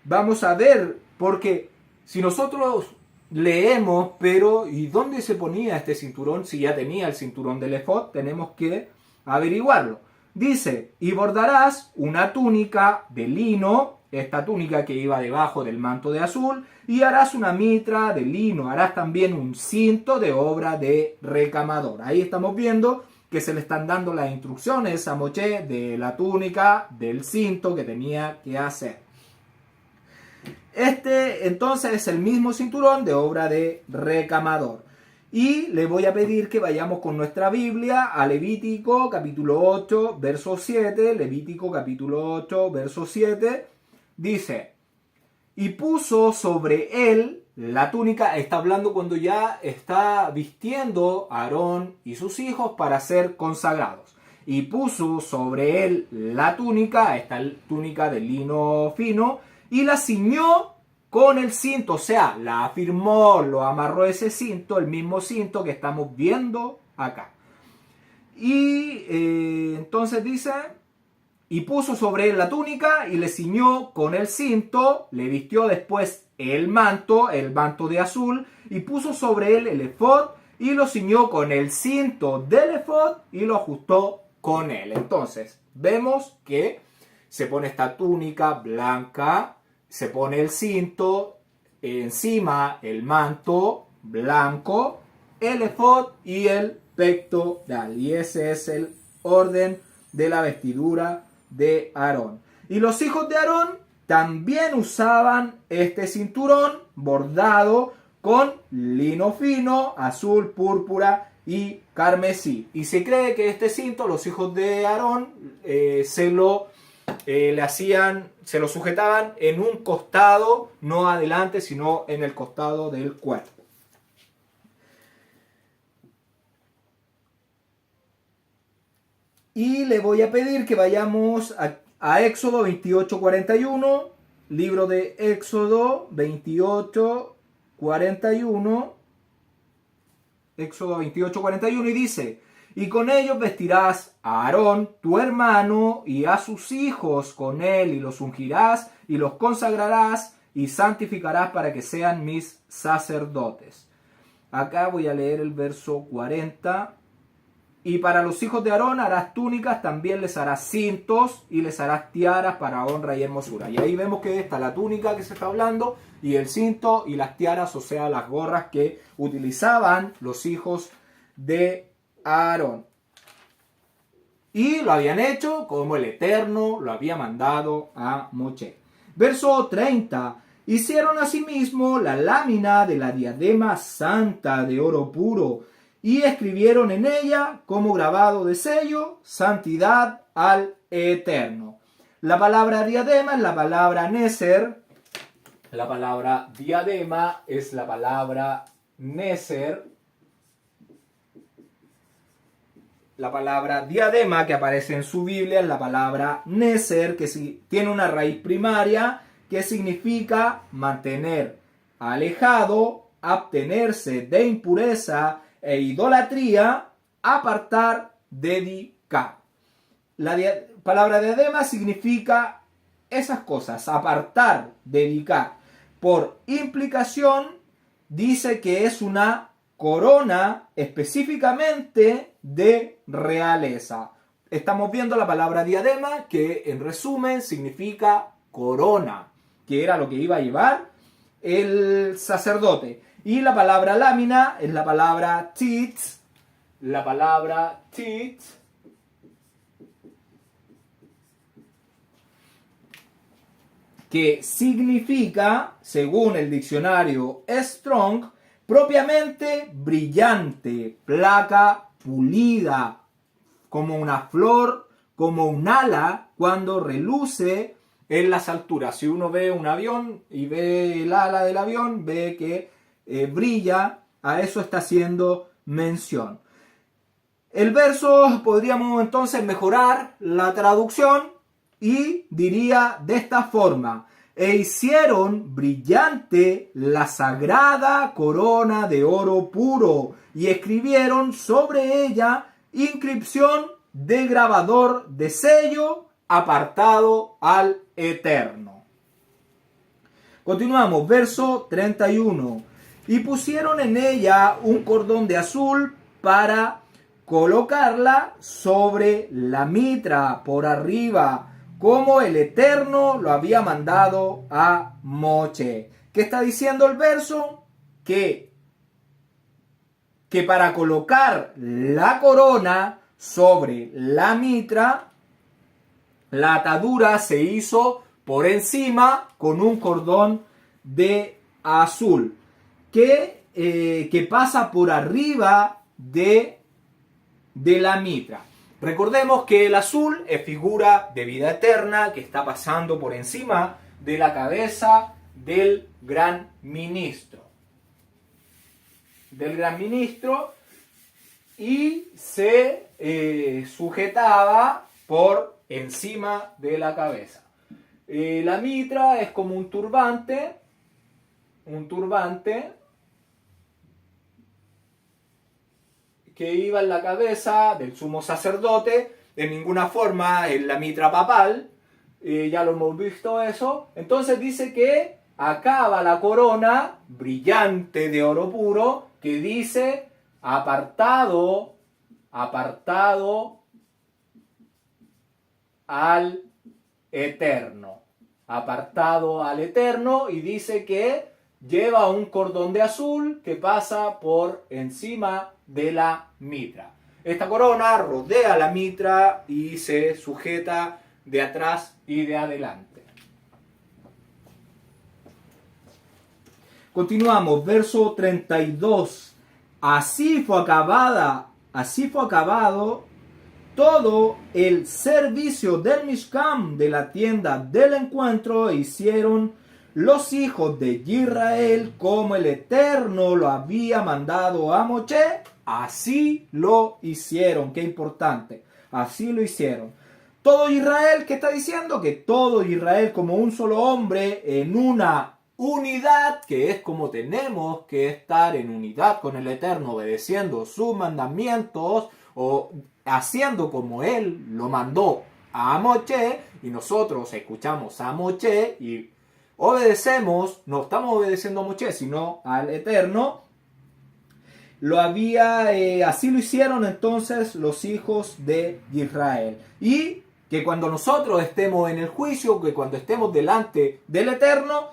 [SPEAKER 2] Vamos a ver, porque si nosotros leemos, pero ¿y dónde se ponía este cinturón? Si ya tenía el cinturón del efod, tenemos que averiguarlo. Dice, y bordarás una túnica de lino, esta túnica que iba debajo del manto de azul, y harás una mitra de lino, harás también un cinto de obra de recamador. Ahí estamos viendo que se le están dando las instrucciones a Moshe de la túnica, del cinto que tenía que hacer. Este entonces es el mismo cinturón de obra de recamador. Y le voy a pedir que vayamos con nuestra Biblia a Levítico capítulo 8, verso 7. Levítico capítulo 8, verso 7. Dice, y puso sobre él la túnica. Está hablando cuando ya está vistiendo a Aarón y sus hijos para ser consagrados. Y puso sobre él la túnica, esta túnica de lino fino, y la ciñó con el cinto, o sea, la afirmó, lo amarró ese cinto, el mismo cinto que estamos viendo acá. Y entonces dice, y puso sobre él la túnica y le ciñó con el cinto, le vistió después el manto de azul, y puso sobre él el efod y lo ciñó con el cinto del efod y lo ajustó con él. Entonces, vemos que se pone esta túnica blanca, se pone el cinto, encima el manto blanco, el efod y el pectoral. Y ese es el orden de la vestidura de Aarón. Y los hijos de Aarón también usaban este cinturón bordado con lino fino, azul, púrpura y carmesí. Y se cree que este cinto los hijos de Aarón se lo sujetaban en un costado, no adelante, sino en el costado del cuerpo. Y le voy a pedir que vayamos a Éxodo 28:41, libro de Éxodo 28:41, Éxodo 28:41, y dice, y con ellos vestirás a Aarón, tu hermano, y a sus hijos con él, y los ungirás, y los consagrarás, y santificarás para que sean mis sacerdotes. Acá voy a leer el verso 40. Y para los hijos de Aarón harás túnicas, también les harás cintos, y les harás tiaras para honra y hermosura. Y ahí vemos que está la túnica que se está hablando, y el cinto, y las tiaras, o sea, las gorras que utilizaban los hijos de Aarón. Y lo habían hecho como el Eterno lo había mandado a Moshe. Verso 30. Hicieron asimismo la lámina de la diadema santa de oro puro y escribieron en ella como grabado de sello, santidad al Eterno. La palabra diadema es la palabra neser. La palabra diadema es la palabra neser. La palabra diadema que aparece en su Biblia es la palabra neser, que tiene una raíz primaria que significa mantener alejado, abstenerse de impureza e idolatría, apartar, dedicar. La palabra diadema significa esas cosas, apartar, dedicar. Por implicación, dice que es una corona específicamente de realeza. Estamos viendo la palabra diadema, que en resumen significa corona, que era lo que iba a llevar el sacerdote. Y la palabra lámina es la palabra tzitz. La palabra tzitz que significa, según el diccionario Strong, propiamente brillante, placa pulida, como una flor, como un ala cuando reluce en las alturas. Si uno ve un avión y ve el ala del avión, ve que brilla, a eso está haciendo mención. El verso podríamos entonces mejorar la traducción y diría de esta forma: e hicieron brillante la sagrada corona de oro puro y escribieron sobre ella inscripción de grabador de sello apartado al Eterno. Continuamos, verso 31. Y pusieron en ella un cordón de azul para colocarla sobre la mitra por arriba, como el Eterno lo había mandado a Moshe. ¿Qué está diciendo el verso? Que para colocar la corona sobre la mitra, la atadura se hizo por encima con un cordón de azul que pasa por arriba de la mitra. Recordemos que el azul es figura de vida eterna que está pasando por encima de la cabeza del gran ministro. Y se sujetaba por encima de la cabeza. La mitra es como un turbante que iba en la cabeza del sumo sacerdote, de ninguna forma en la mitra papal, ya lo hemos visto eso. Entonces dice que acaba la corona brillante de oro puro, que dice apartado al Eterno. Apartado al Eterno, y dice que lleva un cordón de azul que pasa por encima de la mitra. Esta corona rodea la mitra y se sujeta de atrás y de adelante. Continuamos, verso 32. Así fue acabado todo el servicio del Mishkan, de la tienda del encuentro, hicieron los hijos de Israel como el Eterno lo había mandado a Moshe. Así lo hicieron. Qué importante. Así lo hicieron. Todo Israel, ¿qué está diciendo? Que todo Israel como un solo hombre en una unidad, que es como tenemos que estar en unidad con el Eterno, obedeciendo sus mandamientos o haciendo como Él lo mandó a Moshe, y nosotros escuchamos a Moshe y obedecemos, no estamos obedeciendo a Moshe, sino al Eterno. Así lo hicieron entonces los hijos de Israel. Y que cuando nosotros estemos en el juicio, que cuando estemos delante del Eterno,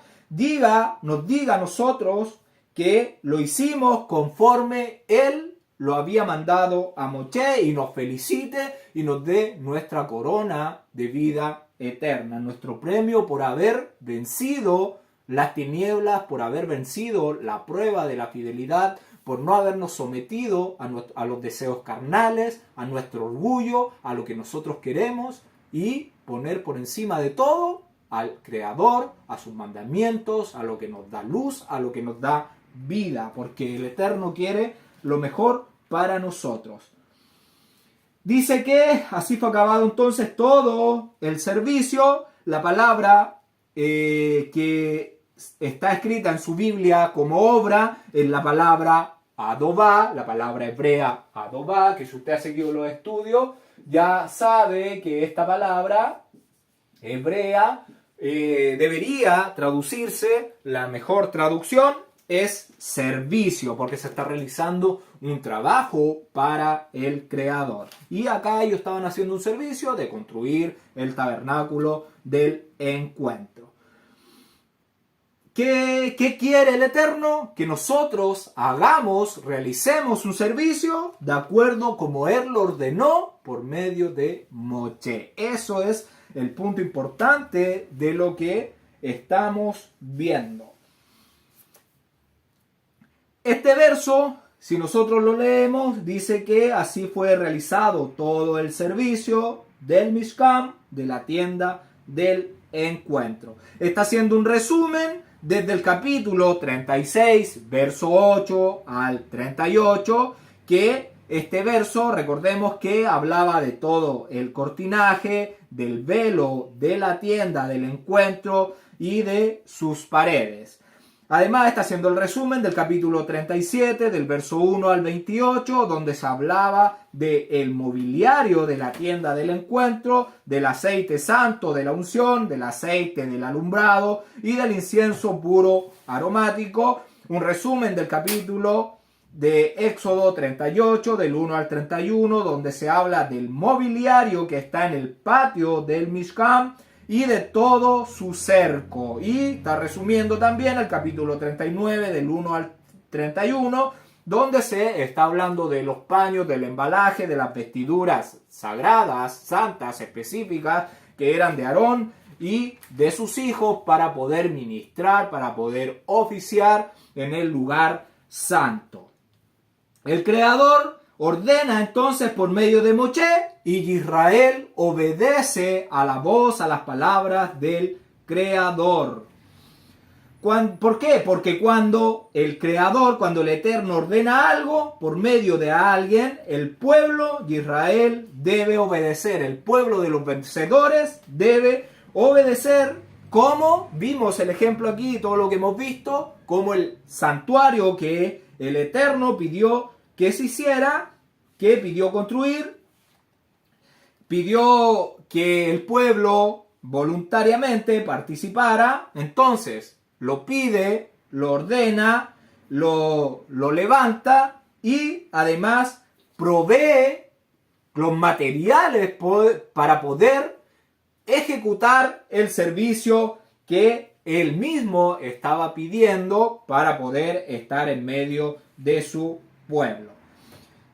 [SPEAKER 2] nos diga a nosotros que lo hicimos conforme Él lo había mandado a Moshe y nos felicite y nos dé nuestra corona de vida eterna, nuestro premio por haber vencido las tinieblas, por haber vencido la prueba de la fidelidad, por no habernos sometido a los deseos carnales, a nuestro orgullo, a lo que nosotros queremos, y poner por encima de todo al Creador, a sus mandamientos, a lo que nos da luz, a lo que nos da vida, porque el Eterno quiere lo mejor para nosotros. Dice que así fue acabado entonces todo el servicio. La palabra que está escrita en su Biblia como obra es la palabra Adobá, la palabra hebrea Adobá, que si usted ha seguido los estudios ya sabe que esta palabra hebrea debería traducirse, la mejor traducción es servicio, porque se está realizando un trabajo para el Creador. Y acá ellos estaban haciendo un servicio de construir el tabernáculo del encuentro. ¿Qué quiere el Eterno? Que nosotros realicemos un servicio de acuerdo como Él lo ordenó por medio de Moshe. Eso es el punto importante de lo que estamos viendo. Este verso, si nosotros lo leemos, dice que así fue realizado todo el servicio del Mishkan, de la tienda del encuentro. Está haciendo un resumen desde el capítulo 36, verso 8 al 38, que este verso, recordemos que hablaba de todo el cortinaje, del velo de la tienda del encuentro y de sus paredes. Además está haciendo el resumen del capítulo 37, del verso 1 al 28, donde se hablaba del mobiliario de la tienda del encuentro, del aceite santo de la unción, del aceite del alumbrado y del incienso puro aromático. Un resumen del capítulo de Éxodo 38, del 1 al 31, donde se habla del mobiliario que está en el patio del Mishkan y de todo su cerco. Y está resumiendo también el capítulo 39 del 1 al 31, donde se está hablando de los paños, del embalaje, de las vestiduras sagradas, santas, específicas, que eran de Aarón y de sus hijos para poder ministrar, para poder oficiar en el lugar santo. El Creador ordena entonces por medio de Moshe y Israel obedece a la voz, a las palabras del Creador. ¿Por qué? Porque cuando el Creador, cuando el Eterno ordena algo por medio de alguien, el pueblo de Israel debe obedecer. El pueblo de los vencedores debe obedecer, como vimos el ejemplo aquí, todo lo que hemos visto, como el santuario que el Eterno pidió que se hiciera, que pidió construir, pidió que el pueblo voluntariamente participara. Entonces lo pide, lo ordena, lo levanta y además provee los materiales para poder ejecutar el servicio que él mismo estaba pidiendo para poder estar en medio de su pueblo.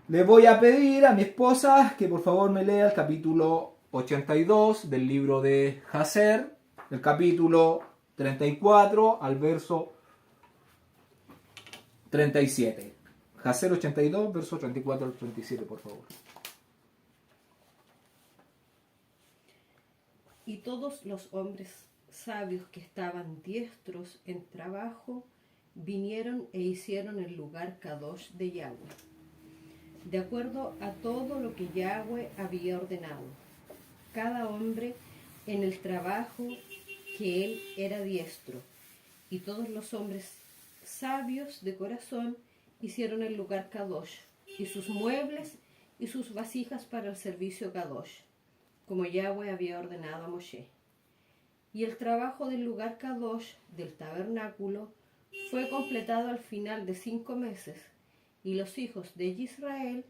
[SPEAKER 2] Le voy a pedir a mi esposa que por favor me lea el capítulo 82 del libro de Jaser, el capítulo 34 al verso 37. Jaser 82, verso 34 al 37, por favor.
[SPEAKER 3] Y todos los hombres sabios que estaban diestros en trabajo vinieron e hicieron el lugar Kadosh de Yahweh, de acuerdo a todo lo que Yahweh había ordenado, cada hombre en el trabajo que él era diestro. Y todos los hombres sabios de corazón hicieron el lugar Kadosh, y sus muebles y sus vasijas para el servicio Kadosh, como Yahweh había ordenado a Moshe. Y el trabajo del lugar Kadosh, del tabernáculo, fue completado al final de 5 meses, y los hijos de Israel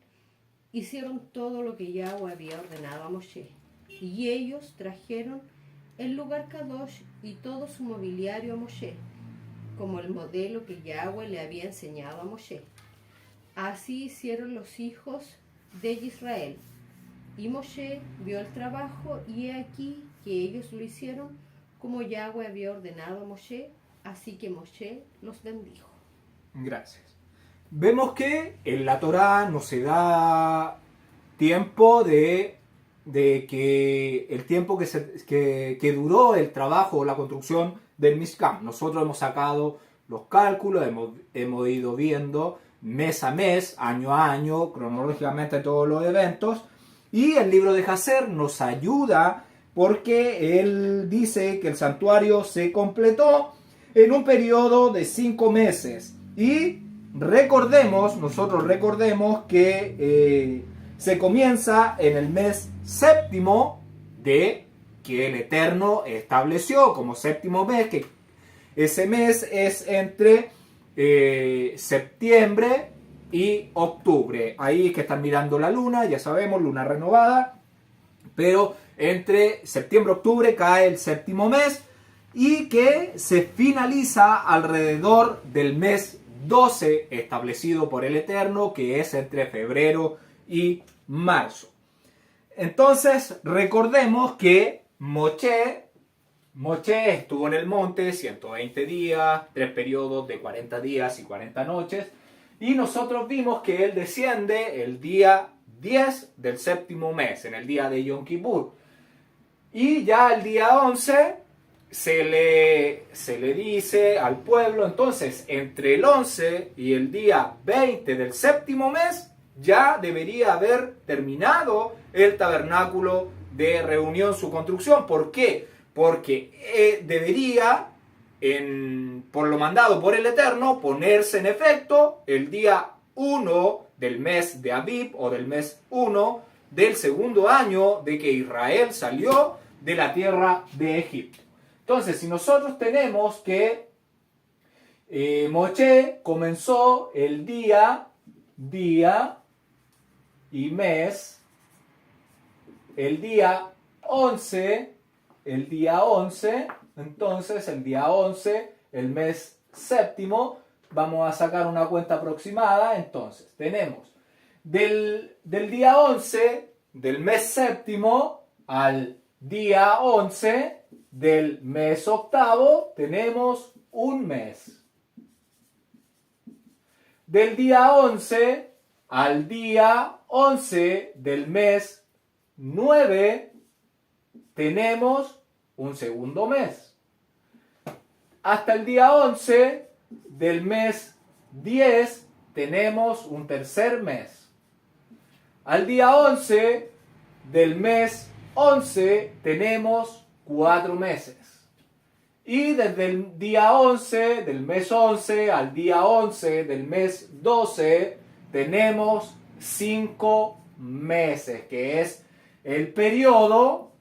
[SPEAKER 3] hicieron todo lo que Yahweh había ordenado a Moshe. Y ellos trajeron el lugar Kadosh y todo su mobiliario a Moshe, como el modelo que Yahweh le había enseñado a Moshe. Así hicieron los hijos de Israel. Y Moshe vio el trabajo, y he aquí que ellos lo hicieron como Yahweh había ordenado a Moshe, así que Moshe los bendijo.
[SPEAKER 2] Gracias. Vemos que en la Torá no se da tiempo de que el tiempo que duró el trabajo o la construcción del Mishkan. Nosotros hemos sacado los cálculos, hemos ido viendo mes a mes, año a año, cronológicamente todos los eventos. Y el libro de Jaser nos ayuda porque él dice que el santuario se completó en un periodo de 5 meses. Y nosotros recordemos que se comienza en el mes séptimo que el Eterno estableció como séptimo mes, que ese mes es entre septiembre y octubre. Ahí que están mirando la luna, ya sabemos, luna renovada, pero entre septiembre y octubre cae el séptimo mes y que se finaliza alrededor del mes 12 establecido por el Eterno, que es entre febrero y marzo. Entonces recordemos que Moshe estuvo en el monte 120 días, 3 periodos de 40 días y 40 noches, y nosotros vimos que él desciende el día 10 del séptimo mes, en el día de Yom Kippur. Y ya el día 11 se le dice al pueblo, entonces entre el 11 y el día 20 del séptimo mes ya debería haber terminado el tabernáculo de reunión, su construcción. ¿Por qué? Porque debería, por lo mandado por el Eterno, ponerse en efecto el día 1 del mes de Abib o del mes 1 del segundo año de que Israel salió de la tierra de Egipto. Entonces, si nosotros tenemos que Moshe comenzó el día y mes, el día 11, entonces el día 11, el mes séptimo, vamos a sacar una cuenta aproximada. Entonces tenemos del día 11 del mes séptimo al día 11 del mes octavo, tenemos un mes. Del día 11 al día 11 del mes 9 tenemos un segundo mes. Hasta el día 11 del mes 10 tenemos un tercer mes. Al día 11 del mes 11 tenemos 4 meses. Y desde el día 11 del mes 11 al día 11 del mes 12 tenemos 5 meses, que es el periodo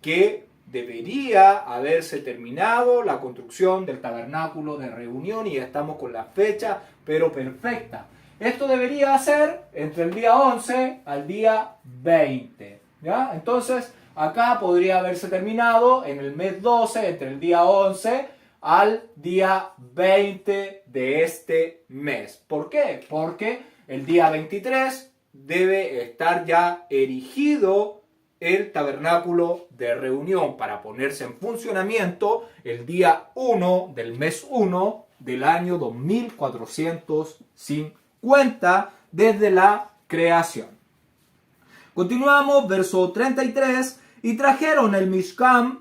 [SPEAKER 2] que debería haberse terminado la construcción del tabernáculo de reunión, y estamos con la fecha pero perfecta. Esto debería ser entre el día 11 al día 20, ¿ya? Entonces acá podría haberse terminado en el mes 12, entre el día 11 al día 20 de este mes. ¿Por qué? Porque el día 23 debe estar ya erigido el tabernáculo de reunión para ponerse en funcionamiento el día 1 del mes 1 del año 2450 desde la creación. Continuamos, verso 33. Y trajeron el Mishkan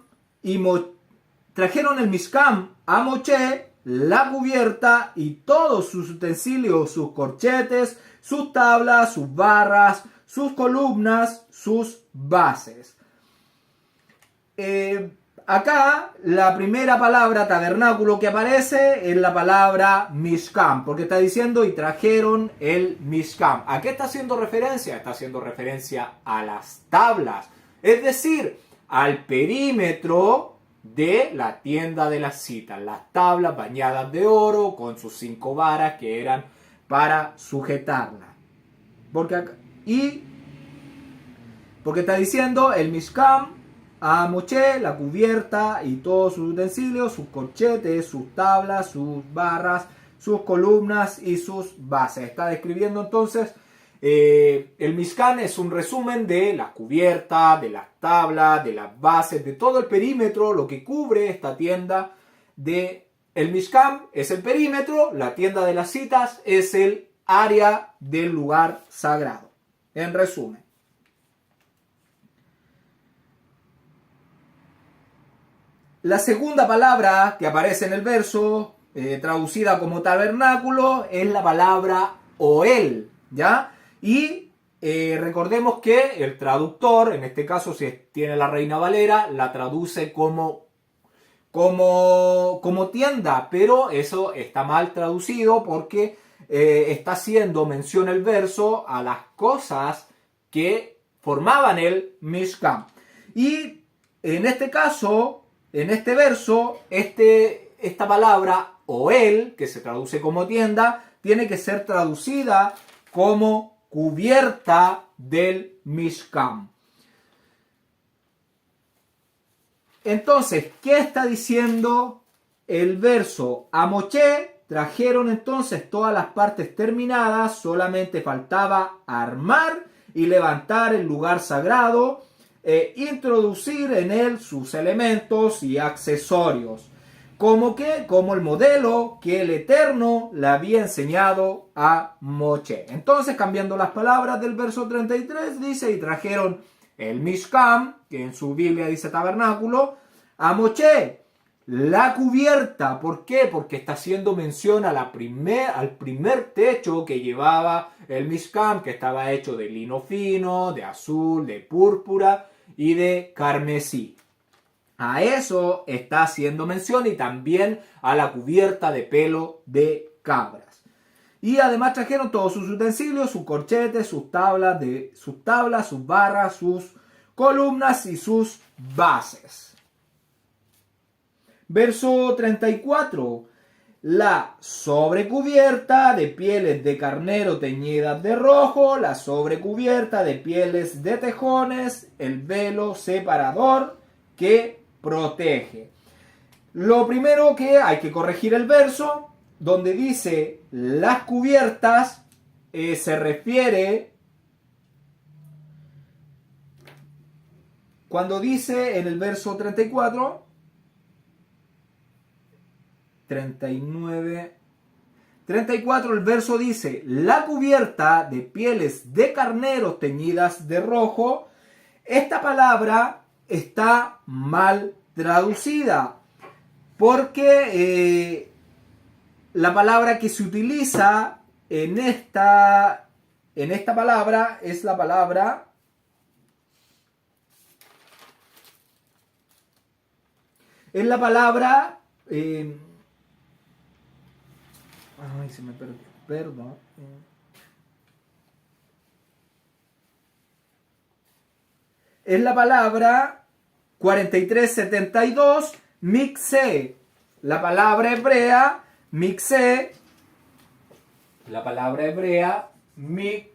[SPEAKER 2] a Moshe, la cubierta y todos sus utensilios, sus corchetes, sus tablas, sus barras, sus columnas, sus bases. Acá la primera palabra tabernáculo que aparece es la palabra Mishkan, porque está diciendo y trajeron el Mishkan. ¿A qué está haciendo referencia? Está haciendo referencia a las tablas, es decir, al perímetro de la tienda de las citas, las tablas bañadas de oro con sus 5 varas que eran para sujetarla. Porque está diciendo el Mishkan a Moshe, la cubierta y todos sus utensilios, sus corchetes, sus tablas, sus barras, sus columnas y sus bases. Está describiendo entonces, el Mishkan es un resumen de la cubierta, de las tablas, de las bases, de todo el perímetro, lo que cubre esta tienda de el Mishkan es el perímetro, la tienda de las citas es el área del lugar sagrado. En resumen. La segunda palabra que aparece en el verso, traducida como tabernáculo, es la palabra Oel, ¿ya? Y recordemos que el traductor, en este caso si tiene la Reina Valera, la traduce como tienda, pero eso está mal traducido porque está haciendo mención el verso a las cosas que formaban el Mishkan. Y en este caso, en este verso, esta palabra Oel, que se traduce como tienda, tiene que ser traducida como cubierta del Mishkan. Entonces, ¿qué está diciendo el verso? A Moshe trajeron entonces todas las partes terminadas, solamente faltaba armar y levantar el lugar sagrado e introducir en él sus elementos y accesorios, como el modelo que el Eterno le había enseñado a Moshe. Entonces, cambiando las palabras del verso 33, dice, y trajeron el Mishkan, que en su Biblia dice tabernáculo, a Moshe, la cubierta. ¿Por qué? Porque está haciendo mención al primer techo que llevaba el Mishkan, que estaba hecho de lino fino, de azul, de púrpura y de carmesí. A eso está haciendo mención, y también a la cubierta de pelo de cabras. Y además trajeron todos sus utensilios, sus corchetes, sus tablas, sus barras, sus columnas y sus bases. Verso 34. La sobrecubierta de pieles de carnero teñidas de rojo, la sobrecubierta de pieles de tejones, el velo separador que protege. Lo primero que hay que corregir el verso, donde dice las cubiertas, se refiere, cuando dice en el verso 34, 34, el verso dice, la cubierta de pieles de carneros teñidas de rojo. Esta palabra está mal traducida, porque la palabra que se utiliza en esta palabra es la palabra ay, se me perdió, perdón. Es la palabra 4372, mixé. La palabra hebrea, mixé. La palabra hebrea, mixé,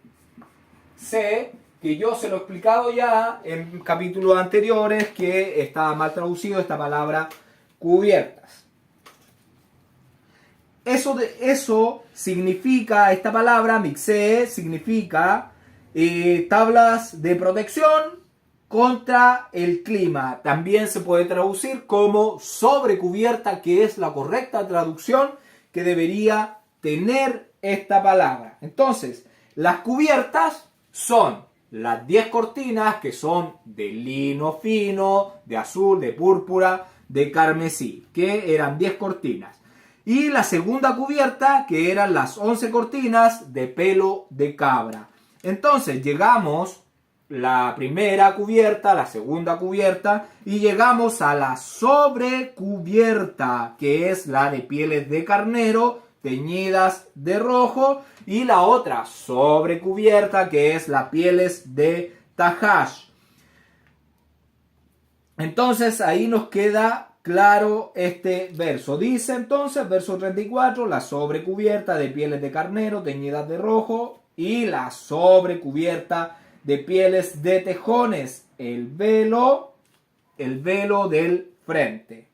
[SPEAKER 2] que yo se lo he explicado ya en capítulos anteriores, que estaba mal traducido esta palabra cubiertas. Eso significa, esta palabra, mixé, significa tablas de protección contra el clima. También se puede traducir como sobrecubierta, que es la correcta traducción que debería tener esta palabra. Entonces, las cubiertas son las 10 cortinas, que son de lino fino, de azul, de púrpura, de carmesí, que eran 10 cortinas. Y la segunda cubierta, que eran las 11 cortinas de pelo de cabra. Entonces llegamos la primera cubierta, la segunda cubierta, y llegamos a la sobrecubierta, que es la de pieles de carnero teñidas de rojo, y la otra sobrecubierta, que es la pieles de tajash. Entonces ahí nos queda claro este verso. Dice entonces, verso 34, la sobrecubierta de pieles de carnero teñidas de rojo y la sobrecubierta de pieles de tejones, el velo del frente.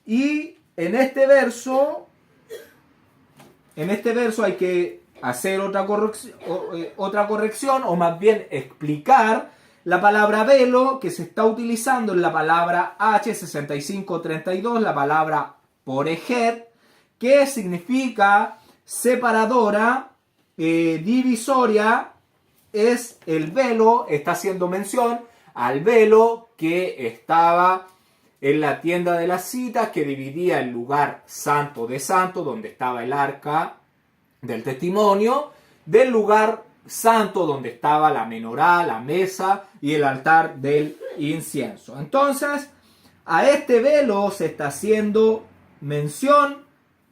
[SPEAKER 2] Y en este verso en este verso hay que hacer otra corrección, o más bien explicar la palabra velo que se está utilizando en la palabra H6532, la palabra porejet, que significa separadora, divisoria. Es el velo, está haciendo mención al velo que estaba en la tienda de las citas, que dividía el lugar santo de santo, donde estaba el arca del testimonio, del lugar santo donde estaba la menorá, la mesa y el altar del incienso. Entonces, a este velo se está haciendo mención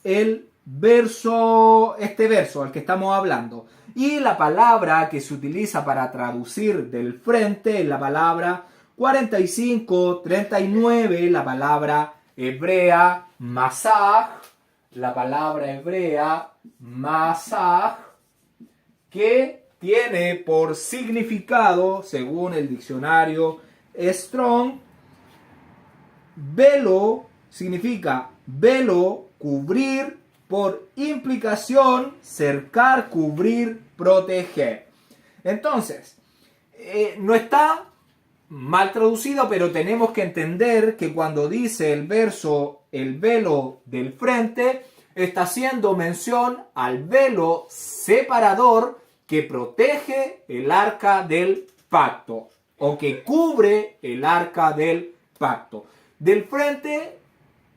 [SPEAKER 2] este verso al que estamos hablando. Y la palabra que se utiliza para traducir del frente es la palabra 4539, la palabra hebrea masaj, que tiene por significado, según el diccionario Strong, velo significa velo, cubrir, por implicación, cercar, cubrir, proteger. Entonces, no está mal traducido, pero tenemos que entender que cuando dice el verso el velo del frente, está haciendo mención al velo separador que protege el arca del pacto, o que cubre el arca del pacto. Del frente,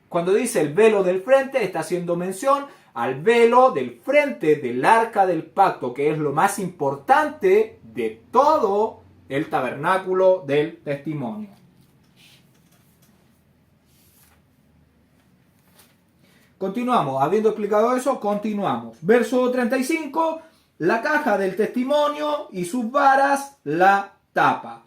[SPEAKER 2] cuando dice el velo del frente, está haciendo mención al velo del frente del arca del pacto, que es lo más importante de todo el tabernáculo del testimonio. Continuamos, habiendo explicado eso, continuamos. Verso 35, la caja del testimonio y sus varas la tapa.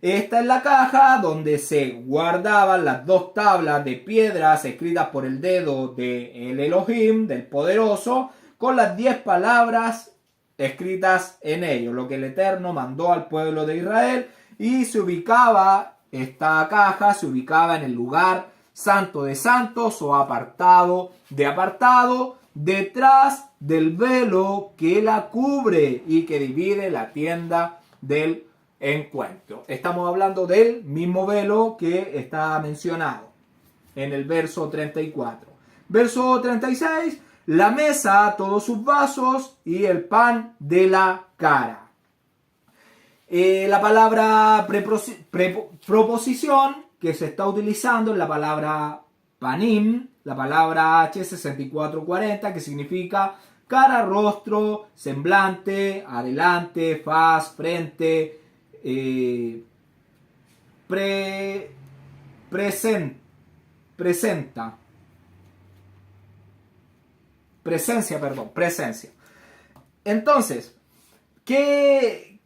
[SPEAKER 2] Esta es la caja donde se guardaban las 2 tablas de piedras escritas por el dedo del Elohim, del poderoso, con las 10 palabras escritas en ello, lo que el Eterno mandó al pueblo de Israel. Y esta caja se ubicaba en el lugar santo de santos, o apartado de apartado, detrás del velo que la cubre y que divide la tienda del encuentro. Estamos hablando del mismo velo que está mencionado en el verso 34. Verso 36, la mesa, todos sus vasos y el pan de la cara. La palabra proposición que se está utilizando es la palabra panim, la palabra H6440, que significa cara, rostro, semblante, adelante, faz, frente, presencia. Entonces, ¿qué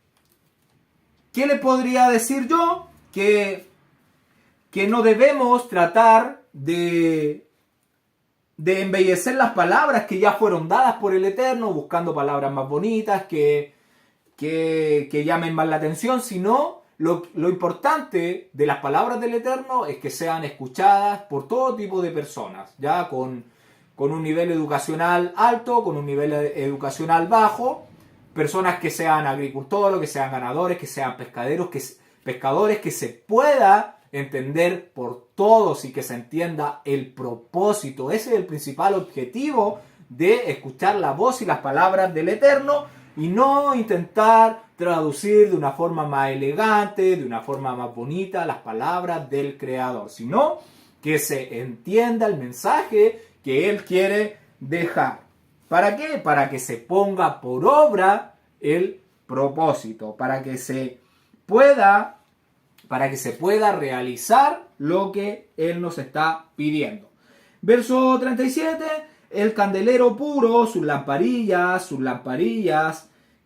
[SPEAKER 2] le podría decir yo? Que no debemos tratar de embellecer las palabras que ya fueron dadas por el Eterno, buscando palabras más bonitas que llamen más la atención, sino lo importante de las palabras del Eterno es que sean escuchadas por todo tipo de personas, ya con un nivel educacional alto, con un nivel educacional bajo, personas que sean agricultores, que sean ganadores, que sean pescadores, que se pueda entender por todos y que se entienda el propósito. Ese es el principal objetivo de escuchar la voz y las palabras del Eterno, y no intentar traducir de una forma más elegante, de una forma más bonita las palabras del Creador, sino que se entienda el mensaje que Él quiere dejar. ¿Para qué? Para que se ponga por obra el propósito, para que se pueda realizar lo que Él nos está pidiendo. Verso 37, el candelero puro, sus lamparillas,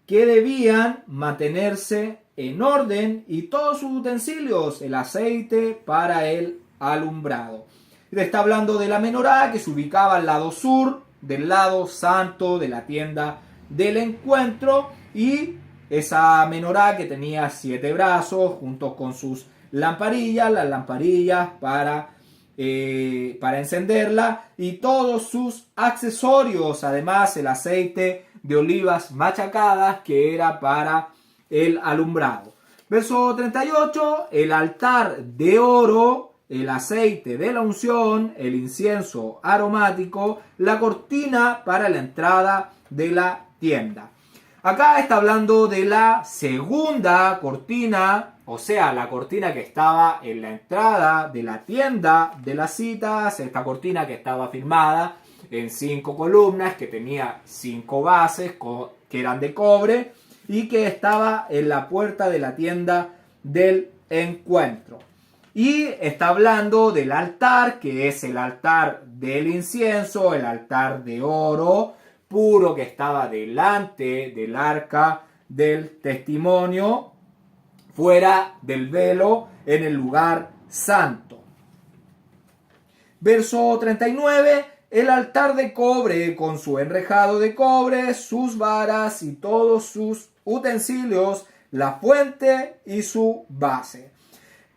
[SPEAKER 2] que debían mantenerse en orden, y todos sus utensilios, el aceite para el alumbrado. Está hablando de la menorá, que se ubicaba al lado sur, del lado santo de la tienda del encuentro, y esa menorá que tenía 7 brazos junto con sus lamparillas, las lamparillas para para encenderla y todos sus accesorios, además el aceite de olivas machacadas que era para el alumbrado. Verso 38, el altar de oro, el aceite de la unción, el incienso aromático, la cortina para la entrada de la tienda. Acá está hablando de la segunda cortina, o sea, la cortina que estaba en la entrada de la tienda de las citas, esta cortina que estaba firmada en 5 columnas, que tenía 5 bases que eran de cobre y que estaba en la puerta de la tienda del encuentro. Y está hablando del altar, que es el altar del incienso, el altar de oro puro que estaba delante del arca del testimonio, fuera del velo, en el lugar santo. Verso 39, el altar de cobre con su enrejado de cobre, sus varas y todos sus utensilios, la fuente y su base.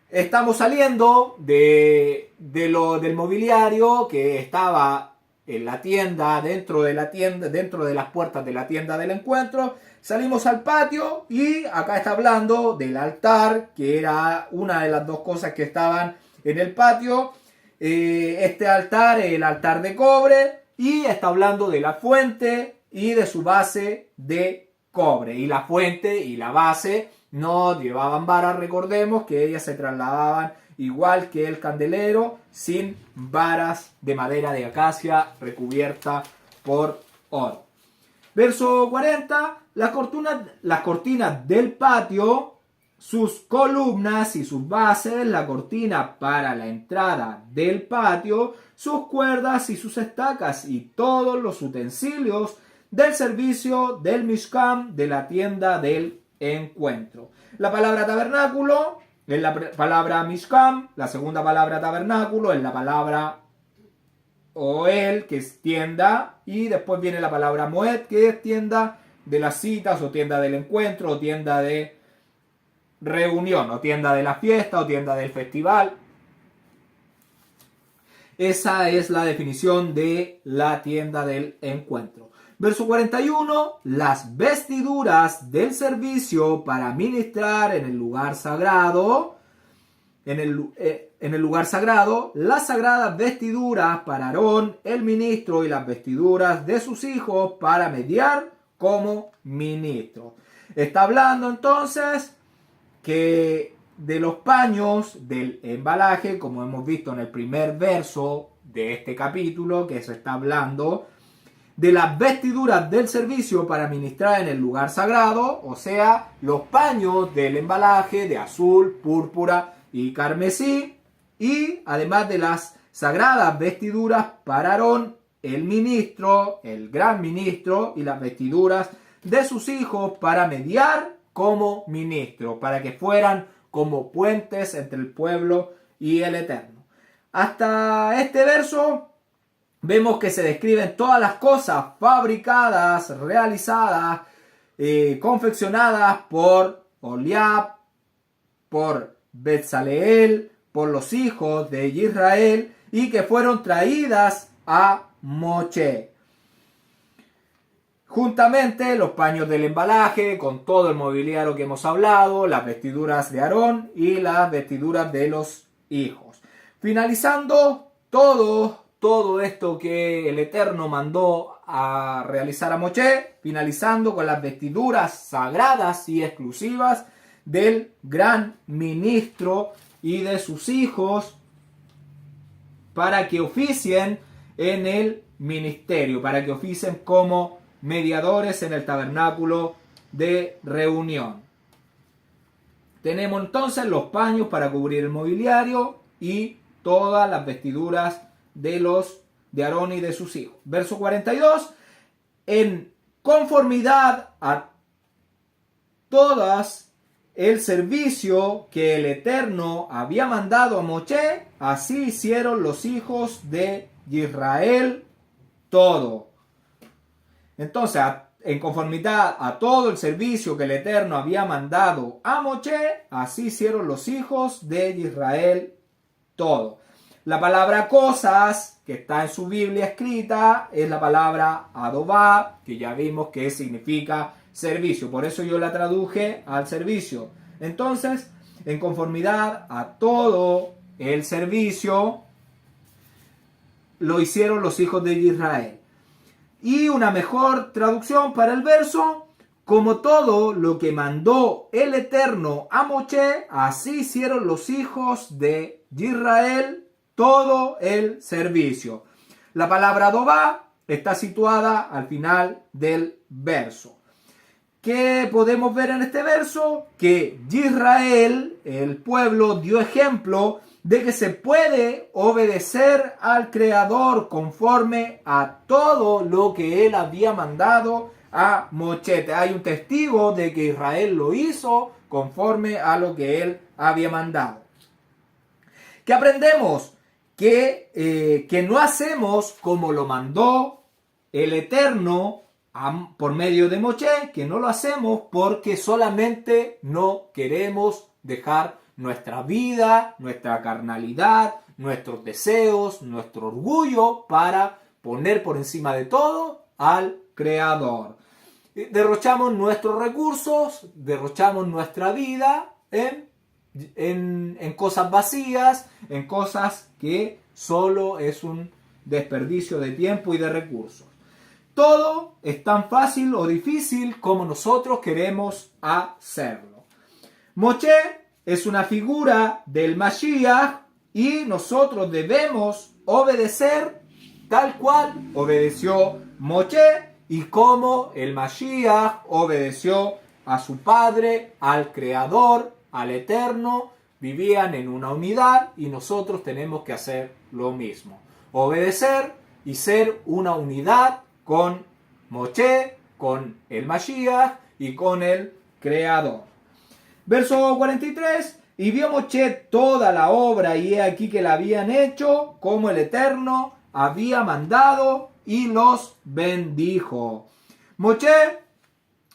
[SPEAKER 2] Estamos saliendo del mobiliario que estaba en la tienda, dentro de las puertas de la tienda del encuentro. Salimos al patio y acá está hablando del altar, que era una de las dos cosas que estaban en el patio. Este altar, el altar de cobre, y está hablando de la fuente y de su base de cobre. Y la fuente y la base no llevaban varas, recordemos que ellas se trasladaban igual que el candelero, sin varas de madera de acacia recubierta por oro. Verso 40, las cortinas del patio, sus columnas y sus bases, la cortina para la entrada del patio, sus cuerdas y sus estacas y todos los utensilios del servicio del Mishkan, de la tienda del encuentro. La palabra tabernáculo es la palabra Mishkan, la segunda palabra tabernáculo es la palabra Oel, que es tienda, y después viene la palabra Moed, que es tienda de las citas, o tienda del encuentro, o tienda de reunión, o tienda de la fiesta, o tienda del festival. Esa es la definición de la tienda del encuentro. Verso 41, las vestiduras del servicio para ministrar en el lugar sagrado, en el lugar sagrado, las sagradas vestiduras para Aarón, el ministro, y las vestiduras de sus hijos para mediar como ministro. Está hablando entonces que de los paños del embalaje, como hemos visto en el primer verso de este capítulo, que se está hablando de las vestiduras del servicio para ministrar en el lugar sagrado, o sea, los paños del embalaje de azul, púrpura y carmesí, y además de las sagradas vestiduras para Aarón, el ministro, el gran ministro, y las vestiduras de sus hijos para mediar como ministro, para que fueran como puentes entre el pueblo y el Eterno. Hasta este verso vemos que se describen todas las cosas fabricadas, realizadas, confeccionadas por Oliab, por Betzaleel, por los hijos de Israel, y que fueron traídas a Moshe. Juntamente los paños del embalaje, con todo el mobiliario que hemos hablado, las vestiduras de Aarón y las vestiduras de los hijos. Finalizando todo esto que el Eterno mandó a realizar a Moshe, finalizando con las vestiduras sagradas y exclusivas del gran ministro y de sus hijos, para que oficien en el ministerio, para que oficien como mediadores en el tabernáculo de reunión. Tenemos entonces los paños para cubrir el mobiliario y todas las vestiduras de Aarón y de sus hijos. Verso 42, en conformidad a todas el servicio que el Eterno había mandado a Moshe, así hicieron los hijos de Israel todo. Entonces, en conformidad a todo el servicio que el Eterno había mandado a Moshe, así hicieron los hijos de Israel todo. La palabra cosas, que está en su Biblia escrita, es la palabra adobá, que ya vimos que significa servicio. Por eso yo la traduje al servicio. Entonces, en conformidad a todo el servicio, lo hicieron los hijos de Israel. Y una mejor traducción para el verso: como todo lo que mandó el Eterno a Moshe, así hicieron los hijos de Israel todo el servicio. La palabra Adobá está situada al final del verso. ¿Qué podemos ver en este verso? Que Israel, el pueblo, dio ejemplo de que se puede obedecer al Creador conforme a todo lo que Él había mandado a Moshe. Hay un testigo de que Israel lo hizo conforme a lo que Él había mandado. ¿Qué aprendemos? Que no hacemos como lo mandó el Eterno por medio de Moshe, que no lo hacemos porque solamente no queremos dejar nuestra vida, nuestra carnalidad, nuestros deseos, nuestro orgullo para poner por encima de todo al Creador. Derrochamos nuestros recursos, derrochamos nuestra vida en cosas vacías, en cosas que solo es un desperdicio de tiempo y de recursos. Todo es tan fácil o difícil como nosotros queremos hacerlo. Moshe es una figura del Mashiach y nosotros debemos obedecer tal cual obedeció Moshe y como el Mashiach obedeció a su padre, al Creador, al Eterno. Vivían en una unidad y nosotros tenemos que hacer lo mismo. Obedecer y ser una unidad con Moshe, con el Mashiach y con el Creador. Verso 43. Y vio Moshe toda la obra, y he aquí que la habían hecho como el Eterno había mandado, y los bendijo. Moshe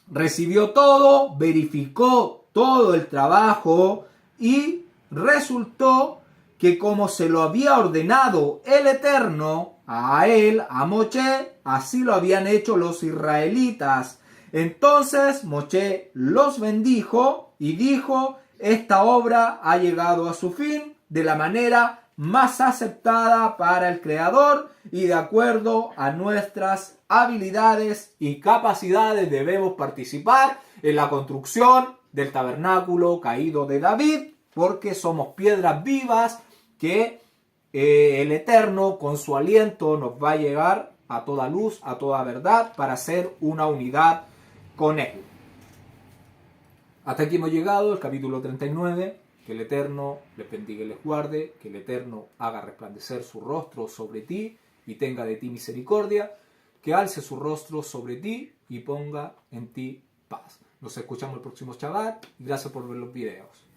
[SPEAKER 2] recibió todo, verificó todo el trabajo, y resultó que como se lo había ordenado el Eterno a él, a Moshe, así lo habían hecho los israelitas. Entonces Moshe los bendijo y dijo: esta obra ha llegado a su fin de la manera más aceptada para el Creador, y de acuerdo a nuestras habilidades y capacidades debemos participar en la construcción del tabernáculo caído de David, porque somos piedras vivas que el Eterno con su aliento nos va a llevar a toda luz, a toda verdad, para hacer una unidad con Él. Hasta aquí hemos llegado, el capítulo 39. Que el Eterno les bendiga y les guarde, que el Eterno haga resplandecer su rostro sobre ti y tenga de ti misericordia, que alce su rostro sobre ti y ponga en ti paz. Nos escuchamos el próximo Shabbat y gracias por ver los videos.